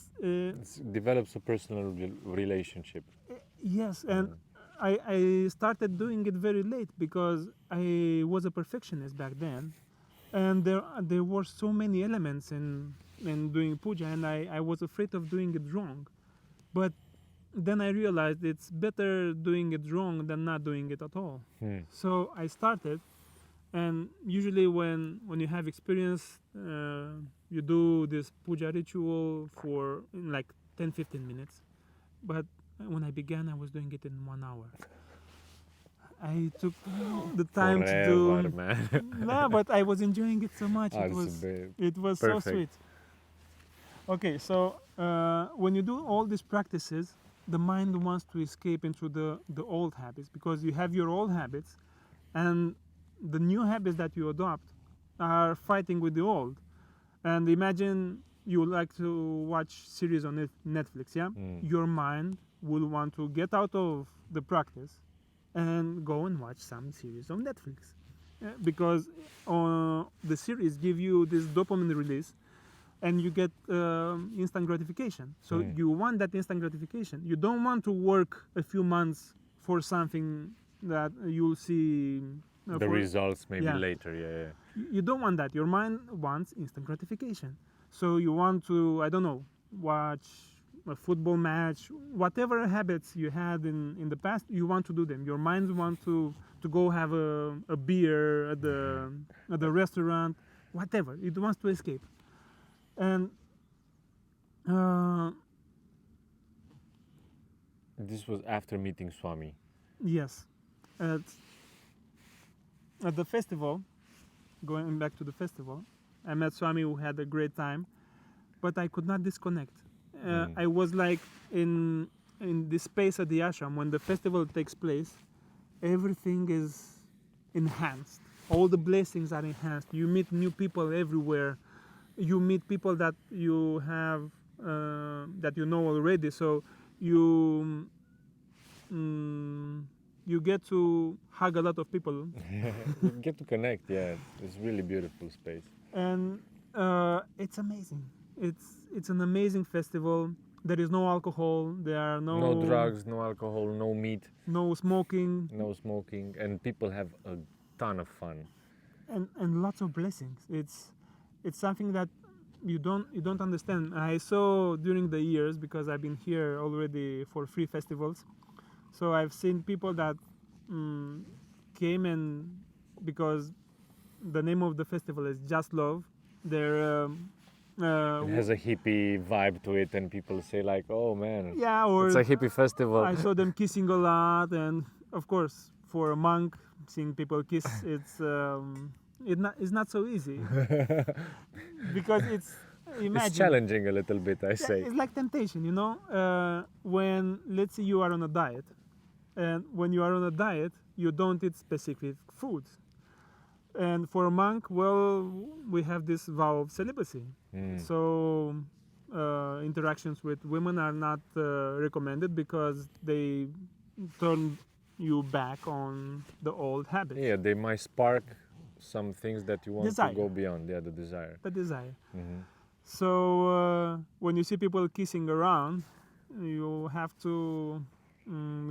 develops a personal relationship. Yes, and I started doing it very late, because I was a perfectionist back then, and there were so many elements in doing puja, and I was afraid of doing it wrong. But then I realized it's better doing it wrong than not doing it at all. So I started, and usually when you have experience, you do this puja ritual for like 10-15 minutes. But when I began, I was doing it in 1 hour. I took the time to Forever, do. man. No, but I was enjoying it so much. Ah, It it's a was bit it was so perfect. sweet. Okay, so when you do all these practices, the mind wants to escape into the old habits, because you have your old habits, and the new habits that you adopt are fighting with the old. And imagine you like to watch series on Netflix, yeah? Your mind will want to get out of the practice and go and watch some series on Netflix. Because the series give you this dopamine release, and you get instant gratification. So you want that instant gratification. You don't want to work a few months for something that you'll see The results maybe yeah. later, yeah. You don't want that. Your mind wants instant gratification. So you want to, I don't know, watch a football match, whatever habits you had in the past, you want to do them. Your mind wants to go have a beer at the restaurant, whatever. It wants to escape. And This was after meeting Swami. yes, at the festival, going back to the festival, I met Swami, who had a great time, but I could not disconnect. I was like in this space at the ashram. When the festival takes place, everything is enhanced. All the blessings are enhanced. You meet new people everywhere. You meet people that you have that you know already. So you get to hug a lot of people. You get to connect, yeah. It's really beautiful space. And it's amazing. It's an amazing festival. There is no alcohol. There are No drugs, no alcohol, no meat, no smoking, no smoking, and people have a ton of fun. and lots of blessings. it's something that you don't understand. I saw during the years, because I've been here already for 3 festivals, so I've seen people that came, and because the name of the festival is Just Love, they're It has a hippie vibe to it, and people say like, "Oh man, yeah, or it's a hippie festival." I saw them kissing a lot, and of course, for a monk, seeing people kiss, it's not so easy because it's It's challenging a little bit, I say. it's like temptation, you know. When, let's say, you are on a diet, and when you are on a diet, you don't eat specific foods. And for a monk, well, we have this vow of celibacy. So interactions with women are not recommended because they turn you back on the old habits. Yeah, they might spark some things that you want Desire. to go beyond. Yeah, the desire. The desire. So when you see people kissing around, you have to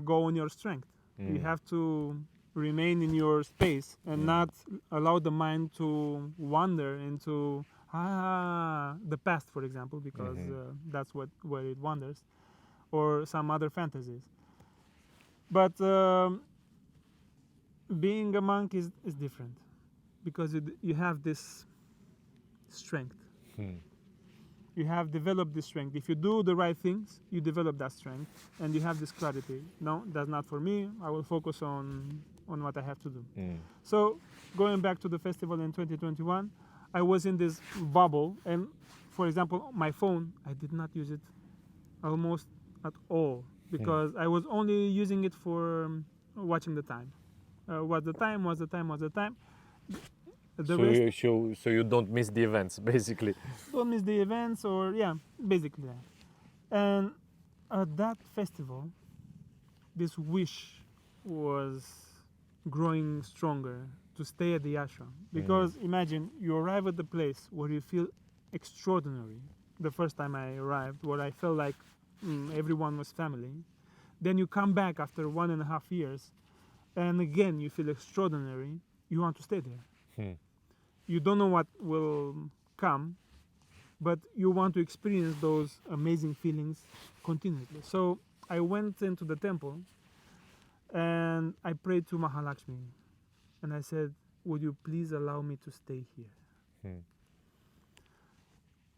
go on your strength. You have to remain in your space and not allow the mind to wander into the past, for example, because that's where it wanders, or some other fantasies. But being a monk is different, because you have this strength. You have developed this strength. If you do the right things, you develop that strength, and you have this clarity. No, that's not for me. I will focus on what I have to do. So going back to the festival in 2021, I was in this bubble, and for example, my phone, I did not use it almost at all, because I was only using it for watching the time. What's the time? The rest, So you don't miss the events, basically. don't miss the events, or basically that. And at that festival, this wish was growing stronger to stay at the ashram, because imagine you arrive at the place where you feel extraordinary. The first time I arrived, where I felt like everyone was family, then you come back after 1.5 years, and again you feel extraordinary. You want to stay there. You don't know what will come, but you want to experience those amazing feelings continuously. So I went into the temple and I prayed to Mahalakshmi, and I said, would you please allow me to stay here?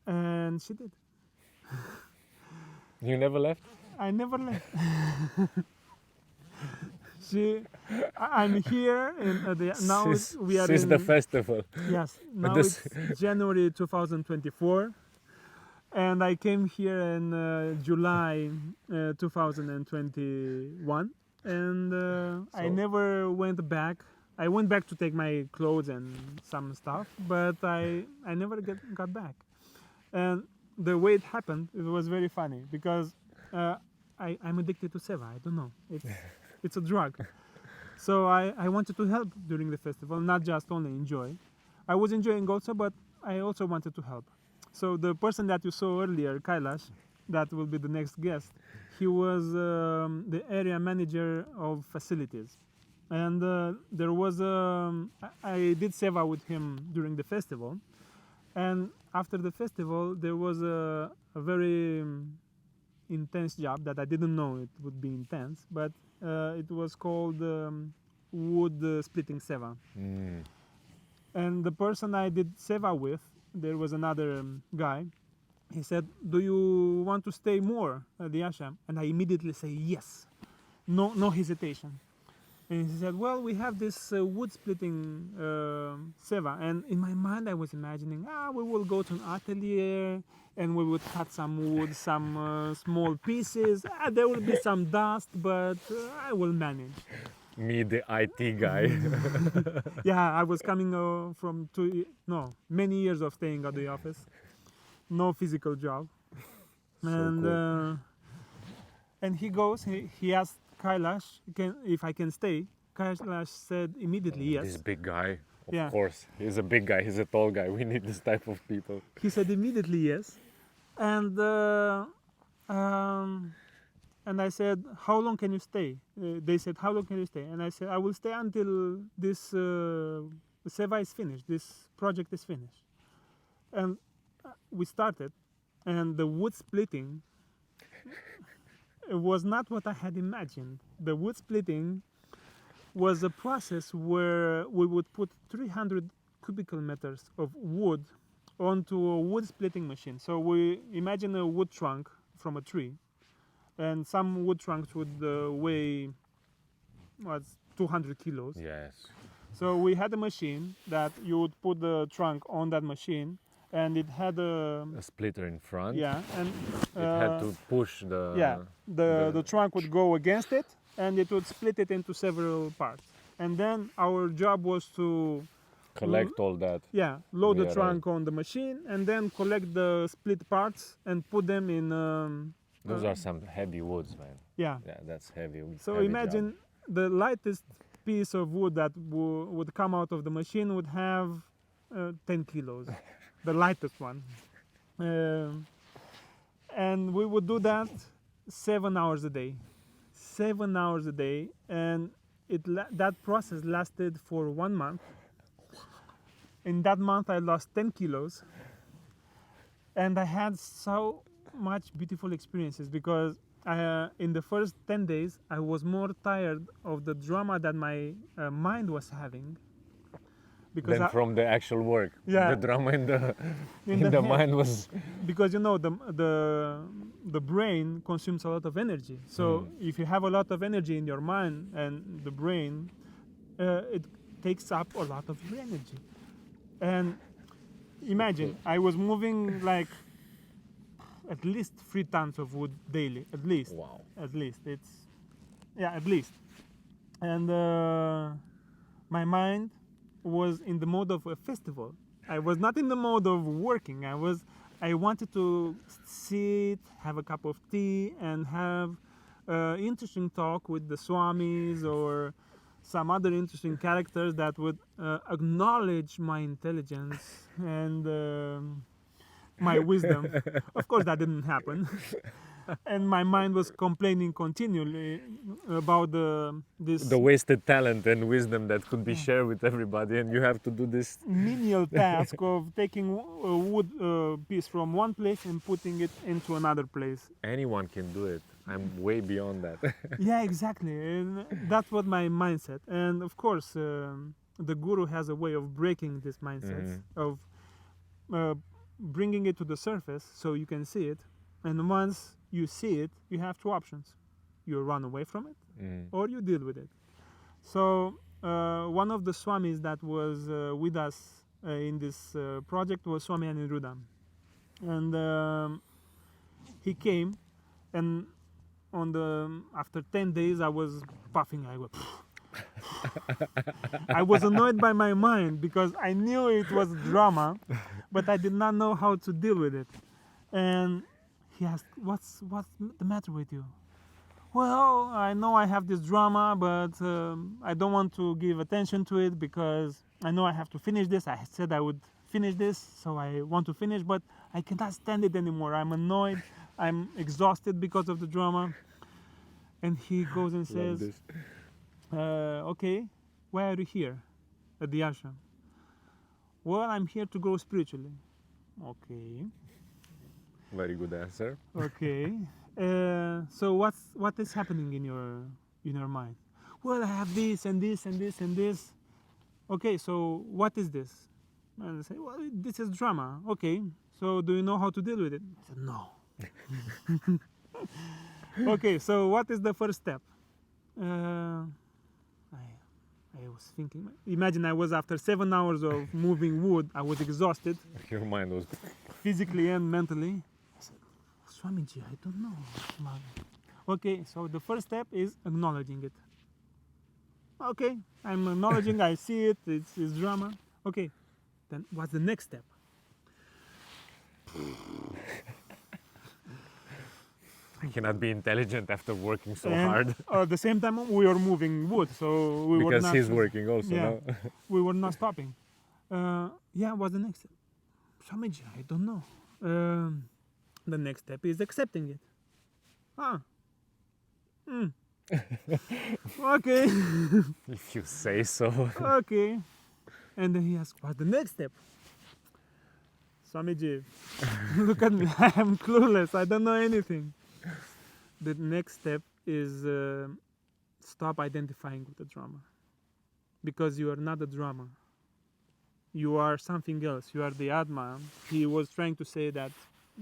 And she did. You never left? I never left. I'm here now. We are since in the festival. Yes, now it's January 2024, and I came here in July 2021, and I never went back. I went back to take my clothes and some stuff, but I never got back. And the way it happened, it was very funny, because I'm addicted to seva. I don't know. It's a drug. So I wanted to help during the festival, not just only enjoy. I was enjoying also, but I also wanted to help. So the person that you saw earlier, Kailash, that will be the next guest, he was the area manager of facilities. And there was I did seva with him during the festival. And after the festival, there was a very intense job that I didn't know it would be intense, but it was called wood splitting seva. And the person I did seva with, there was another guy. He said, do you want to stay more at the ashram? And I immediately say yes, no hesitation. And he said, well, we have this wood splitting seva. And in my mind, I was imagining, we will go to an atelier and we would cut some wood, some small pieces. There will be some dust, but I will manage. Me, the IT guy. Yeah, I was coming from many years of staying at the office. No physical job. Cool. And he asked Kailash if I can stay. Kailash said immediately yes. This big guy, of course. He's a big guy, he's a tall guy. We need this type of people. He said immediately yes. And I said, how long can you stay? They said, how long can you stay? And I said, I will stay until this seva is finished, this project is finished. And we started, and the wood splitting, it was not what I had imagined. The wood splitting was a process where we would put 300 cubical meters of wood onto a wood splitting machine. So we imagine a wood trunk from a tree, and some wood trunks would weigh 200 kilos. Yes. So we had a machine that you would put the trunk on that machine, and it had A splitter in front. and It had to push the. the trunk would go against it, and it would split it into several parts. And then our job was to collect all that. load the Yeah, trunk on the machine, and then collect the split parts and put them in. Those are some heavy woods, man. Yeah. Yeah, that's heavy. So heavy imagine job. the lightest piece of wood that would come out of the machine would have 10 kilos, the lightest one. And we would do that 7 hours a day. 7 hours a day, and that process lasted for 1 month. In that month, I lost 10 kilos, and I had so much beautiful experiences because in the first 10 days, I was more tired of the drama that my mind was having. Because Then from the actual work, Yeah. the drama in the In the head. mind was. Because the brain consumes a lot of energy. So if you have a lot of energy in your mind and the brain, it takes up a lot of your energy. And imagine, I was moving like at least 3 tons of wood daily, at least. Wow. At least. At least. And my mind was in the mode of a festival. I was not in the mode of working. I wanted to sit, have a cup of tea, and have interesting talk with the swamis or some other interesting characters that would acknowledge my intelligence and my wisdom. Of course, that didn't happen. And my mind was complaining continually about this The wasted talent and wisdom that could be shared with everybody, and you have to do this. menial task of taking a wood piece from one place and putting it into another place. Anyone can do it. I'm way beyond that. Yeah, exactly. And that's what my mindset. And of course, the guru has a way of breaking this mindset, of bringing it to the surface so you can see it. And once you see it, you have 2 options. You run away from it, or you deal with it. So one of the swamis that was with us in this project was Swami Aniruddha. And he came, and after 10 days I was puffing. I was annoyed by my mind because I knew it was drama, but I did not know how to deal with it. And he asked, what's the matter with you? Well, I know I have this drama, but I don't want to give attention to it because I know I have to finish this. I said I would finish this, so I want to finish, but I cannot stand it anymore. I'm annoyed. I'm exhausted because of the drama. And he goes and says, okay, why are you here at the ashram? Well, I'm here to grow spiritually. Okay. Very good answer. Okay. So what is happening in your mind? Well, I have this and this and this and this. Okay, so what is this? And I say, well, this is drama. Okay, so do you know how to deal with it? I said, no. Okay, so what is the first step? I was thinking. Imagine I was after 7 hours of moving wood. I was exhausted. Your mind was. Physically and mentally. I said, Swamiji, I don't know. Okay, so the first step is acknowledging it. Okay, I'm acknowledging, I see it, it's drama. Okay, then what's the next step? I cannot be intelligent after working so hard. At the same time, we were moving wood, so we were Because not. he's working also now. We were not stopping. What's the next step? Swamiji, I don't know. The next step is accepting it. Okay. If you say so. Okay. And then he asked, what's the next step? Swamiji, look at me. I am clueless. I don't know anything. The next step is stop identifying with the drama. Because you are not the drama. You are something else. You are the Atma. He was trying to say that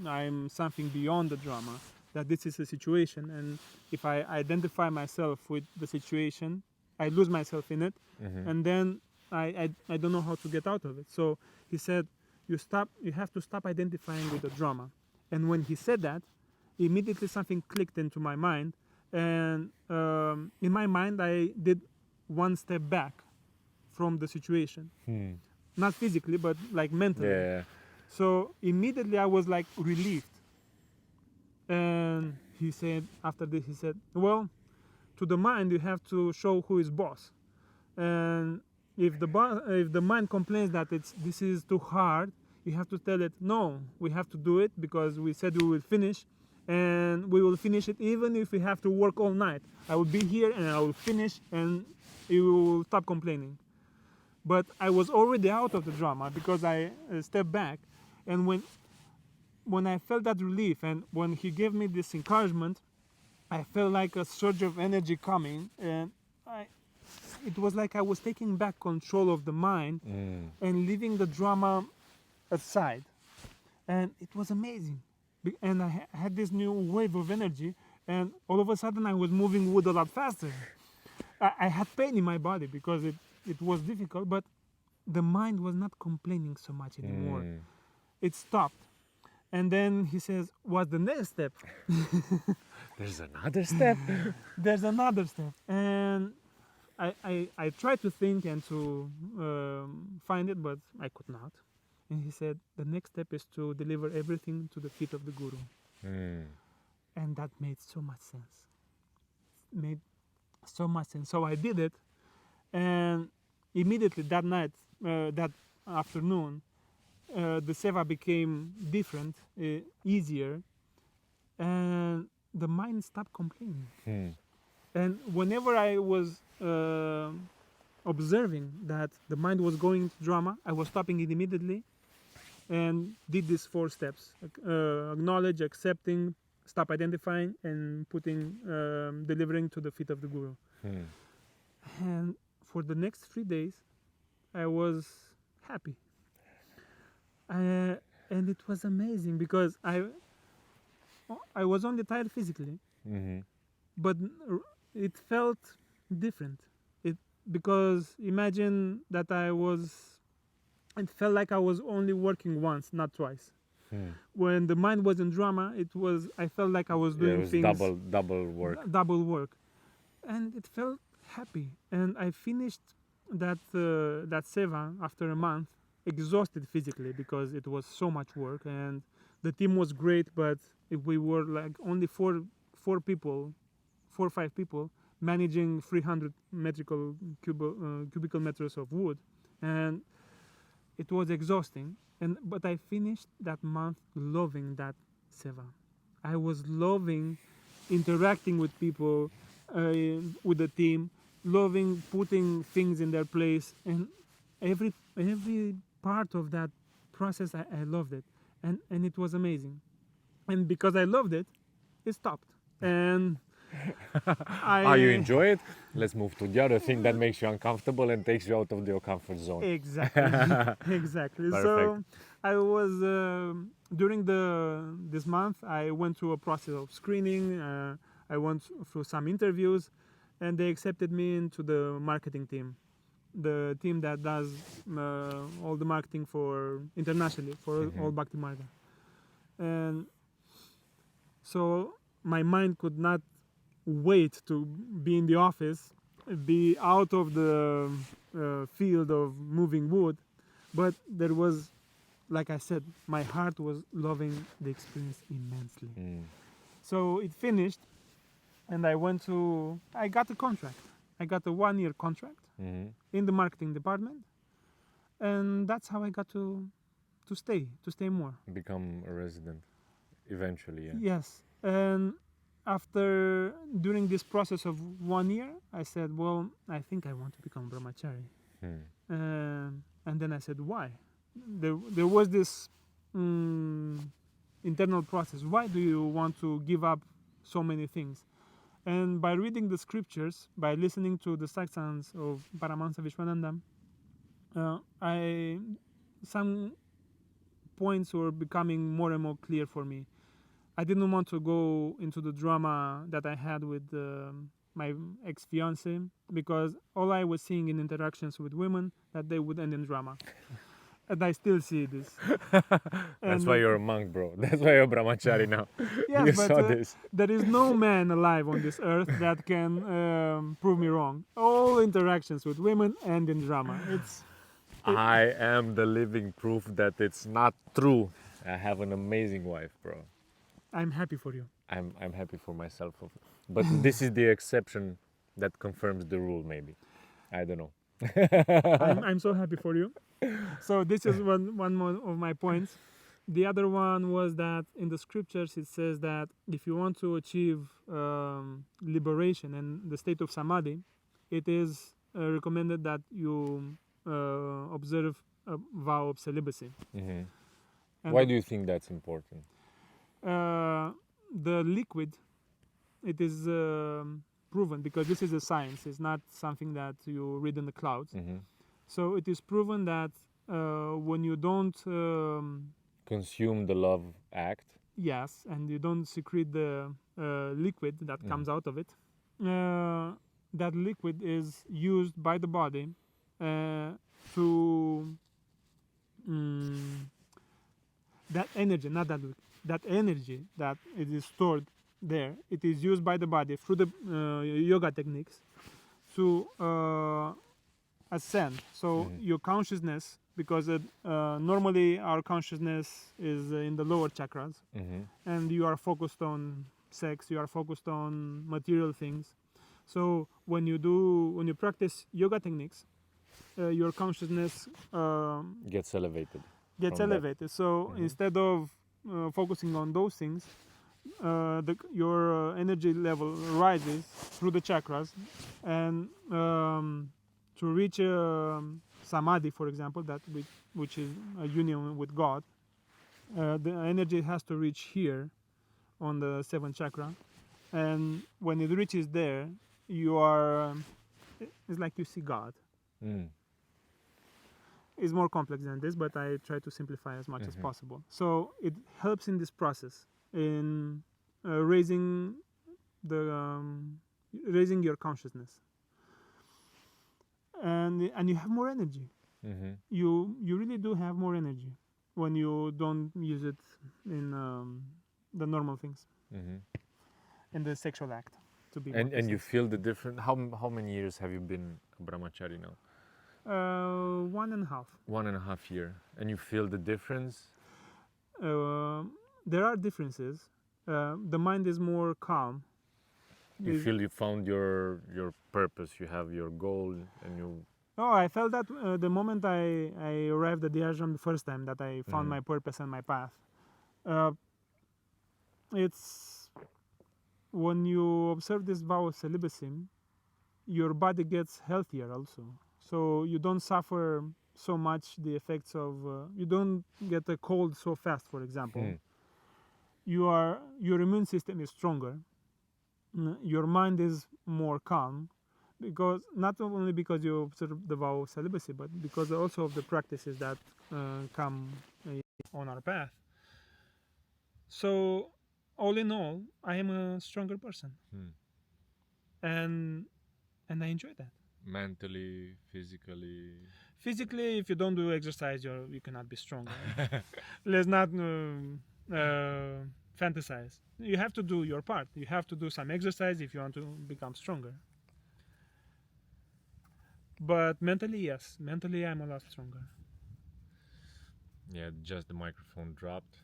I'm something beyond the drama, that this is a situation, and if I identify myself with the situation, I lose myself in it, and then I don't know how to get out of it. So he said, you have to stop identifying with the drama. And when he said that, immediately something clicked into my mind, and in my mind I did one step back from the situation. Not physically, but like mentally. Yeah. So immediately I was like relieved. And he said, after this, he said, well, to the mind you have to show who is boss. And if the mind complains that this is too hard, you have to tell it, no, we have to do it because we said we will finish, and we will finish it even if we have to work all night. I will be here and I will finish, and you will stop complaining. But I was already out of the drama because I stepped back, and when I felt that relief, and when he gave me this encouragement, I felt like a surge of energy coming, and it was like I was taking back control of the mind and leaving the drama aside, and it was amazing. And I had this new wave of energy, and all of a sudden I was moving wood a lot faster. I had pain in my body because it was difficult, but the mind was not complaining so much anymore. It stopped. And then he says, what's the next step? There's another step. There's another step. And I tried to think and to find it, but I could not. And he said, the next step is to deliver everything to the feet of the Guru. And that made so much sense. So I did it, and immediately that night, that afternoon, the seva became different, easier, and the mind stopped complaining. And whenever I was observing that the mind was going into drama, I was stopping it immediately and did these 4 steps: acknowledge, accepting, stop identifying, and delivering to the feet of the Guru. And for the next 3 days, I was happy. And it was amazing because I was only tired physically, but it felt different. Because imagine that it felt like I was only working once, not twice. When the mind was in drama, I felt like I was doing things double work. Double work, and it felt happy. And I finished that seva after a month, exhausted physically because it was so much work, and the team was great, but if we were like only four or 5 people managing 300 cubical meters of wood, and it was exhausting. But I finished that month loving that seva. I was loving interacting with people, with the team, loving putting things in their place, and every part of that process I loved it, and it was amazing. And because I loved it, it stopped. And you enjoy it? Let's move to the other thing that makes you uncomfortable and takes you out of your comfort zone. Exactly. Exactly. Perfect. So I was during this month I went through a process of screening. I went through some interviews, and they accepted me into the marketing team, the team that does all the marketing for internationally for all Bhakti Marga. And so my mind could not wait to be in the office, be out of the field of moving wood, but there was, like I said, my heart was loving the experience immensely. So it finished, and I got a contract. I got a 1-year contract in the marketing department, and that's how I got to stay more. Become a resident eventually, yeah. Yes. And during this process of 1 year, I said, well, I think I want to become brahmachari. And then I said, why? There was this internal process. Why do you want to give up so many things? And by reading the scriptures, by listening to the satsangs of Paramahansa Vishwananda, some points were becoming more and more clear for me. I didn't want to go into the drama that I had with my ex-fiance, because all I was seeing in interactions with women that they would end in drama. And I still see this. That's why you're a monk, bro. That's why you're brahmachari now. Yes, You but saw this. there is no man alive on this earth that can prove me wrong. All interactions with women end in drama. I am the living proof that it's not true. I have an amazing wife, bro. I'm happy for you. I'm happy for myself. But this is the exception that confirms the rule, maybe. I don't know. I'm so happy for you. So this is one more of my points. The other one was that in the scriptures it says that if you want to achieve liberation and the state of samadhi, it is recommended that you observe a vow of celibacy. Mm-hmm. And Why do you think that's important? The liquid, it is proven, because this is a science, it's not something that you read in the clouds. Mm-hmm. So it is proven that when you don't Consume the love act. yes, and you don't secrete the liquid that comes out of it, that liquid is used by the body to that energy, not that liquid, that energy that it is stored there, it is used by the body through the yoga techniques to ascend. So your consciousness, because normally our consciousness is in the lower chakras, and you are focused on sex, you are focused on material things. So when you practice yoga techniques, your consciousness Gets elevated. gets from that. elevated. So instead of focusing on those things, your energy level rises through the chakras, and to reach samadhi, for example, which is a union with God, the energy has to reach here on the seventh chakra, and when it reaches there, you are. It's like you see God. Mm. It's more complex than this, but I try to simplify as much as possible. So it helps in this process in raising your consciousness, and you have more energy. You really do have more energy when you don't use it in the normal things, in the sexual act. To be And you feel the difference. How many years have you been a brahmachari now? 1.5. 1.5 years. And you feel the difference? There are differences. The mind is more calm. You feel you found your purpose, you have your goal, and you... Oh, I felt that the moment I arrived at the ashram the first time, that I found my purpose and my path. It's when you observe this vow of celibacy, your body gets healthier also. So you don't suffer so much the effects of, you don't get a cold so fast, for example. Your immune system is stronger. Your mind is more calm, because not only because you observe the vow of celibacy, but because also of the practices that come on our path. So all in all, I am a stronger person, and I enjoy that. Mentally, physically... Physically, if you don't do exercise, you cannot be stronger. Let's not fantasize. You have to do your part. You have to do some exercise if you want to become stronger. But mentally, yes. Mentally, I'm a lot stronger. Yeah, just the microphone dropped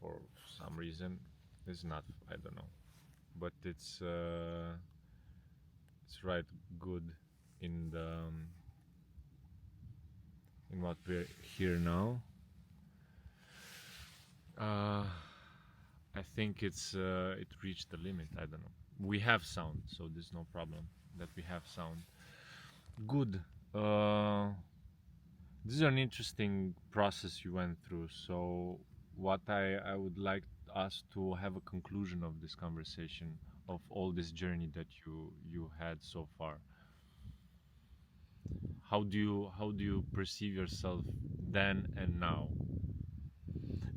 for some reason. It's not, I don't know. But it's right good in the in what we're here now. I think it reached the limit. I don't know. We have sound, so there's no problem that we have sound. Good. This is an interesting process you went through. So, what I would like us to have a conclusion of this conversation, of all this journey that you had so far. How do you perceive yourself then and now?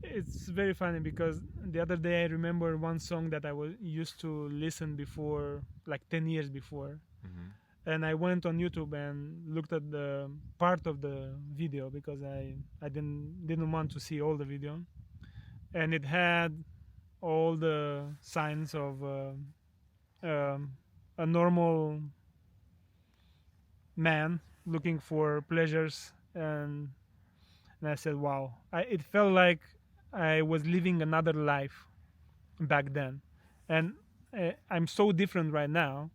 It's very funny because the other day I remember one song that I was used to listen before, like 10 years before. Mm-hmm. And I went on YouTube and looked at the part of the video because I didn't want to see all the video, and it had all the signs of a normal man looking for pleasures, and I said, wow, it felt like I was living another life back then, and I'm so different right now.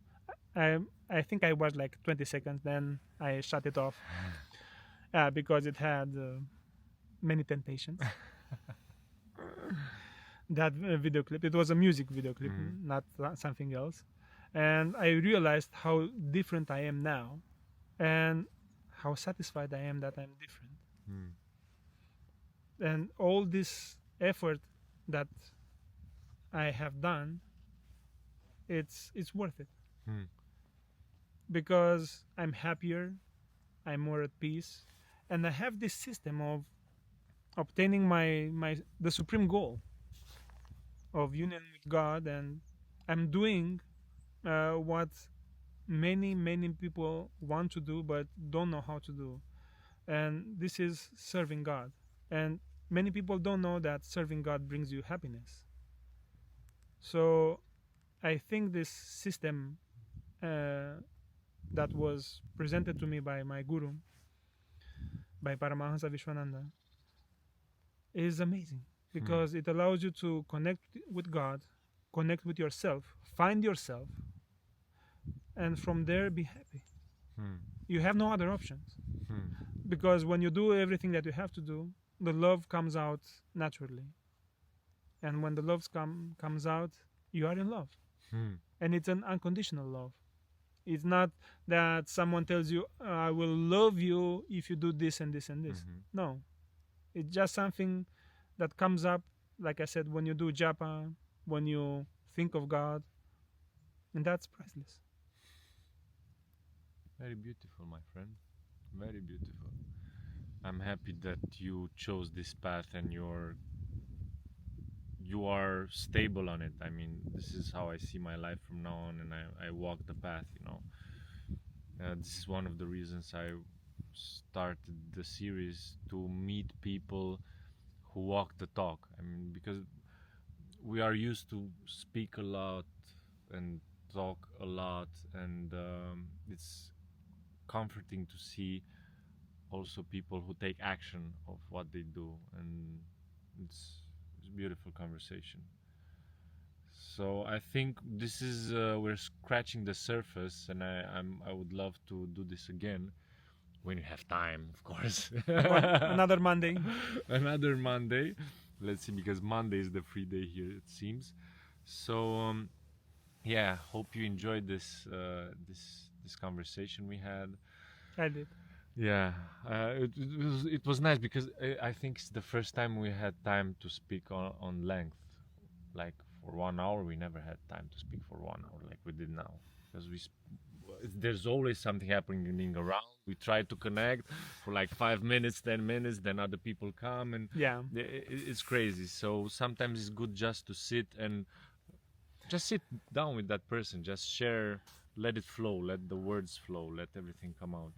I think I watched like 20 seconds, then I shut it off because it had many temptations. That video clip, it was a music video clip, not something else, and I realized how different I am now, and how satisfied I am that I'm different. And all this effort that I have done, it's worth it. Because I'm happier, I'm more at peace, and I have this system of obtaining the supreme goal of union with God, and I'm doing what many people want to do but don't know how to do, and this is serving God. And many people don't know that serving God brings you happiness. So I think this system that was presented to me by my guru, by Paramahansa Vishwananda, is amazing because it allows you to connect with God, connect with yourself, find yourself, and from there be happy. You have no other options. Because when you do everything that you have to do, the love comes out naturally. And when the love comes out, you are in love. And it's an unconditional love. It's not that someone tells you, I will love you if you do this and this and this. No. It's just something that comes up, like I said, when you do japa, when you think of God, and that's priceless. Very beautiful, my friend. Very beautiful. I'm happy that you chose this path and you are stable on it. I mean, this is how I see my life from now on, and I walk the path, you know. This is one of the reasons I started the series, to meet people who walk the talk. I mean, because we are used to speak a lot and talk a lot, and it's comforting to see also people who take action of what they do, and it's a beautiful conversation. So I think this is we're scratching the surface, and I would love to do this again when you have time, of course. Another Monday. Another Monday. Let's see, because Monday is the free day here, it seems. So yeah, hope you enjoyed this conversation we had. I did. Yeah, it was nice because I think it's the first time we had time to speak on length. Like for 1 hour, we never had time to speak for 1 hour like we did now, because there's always something happening around. We try to connect for like 5 minutes, 10 minutes, then other people come, and Yeah, it's crazy. So sometimes it's good just to sit and just sit down with that person, just share, let it flow, let the words flow, let everything come out.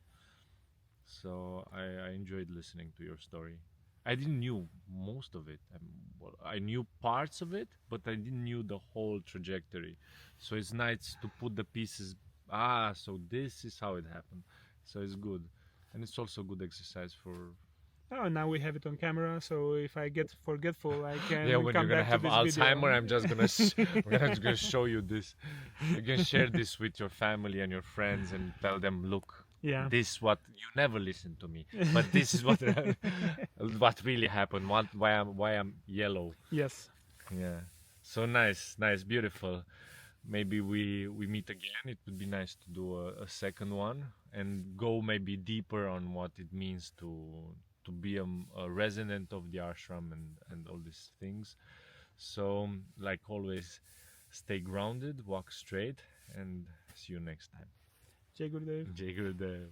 So I enjoyed listening to your story. I didn't knew most of it. Well, I knew parts of it, but I didn't knew the whole trajectory. So it's nice to put the pieces. So this is how it happened. So it's good, and it's also good exercise for. Oh, now we have it on camera, so if I get forgetful, I can Yeah, when come you're gonna back have to this Alzheimer, video. I'm just gonna we're gonna show you this. You can share this with your family and your friends and tell them, look, Yeah. this what you never listen to me, but this is what what really happened. Why I'm yellow. Yes. Yeah. So nice, beautiful. Maybe we meet again. It would be nice to do a second one, and go maybe deeper on what it means to be a resident of the ashram and all these things. So, like always, stay grounded, walk straight, and see you next time. Jai Gurudev. Jai Gurudev.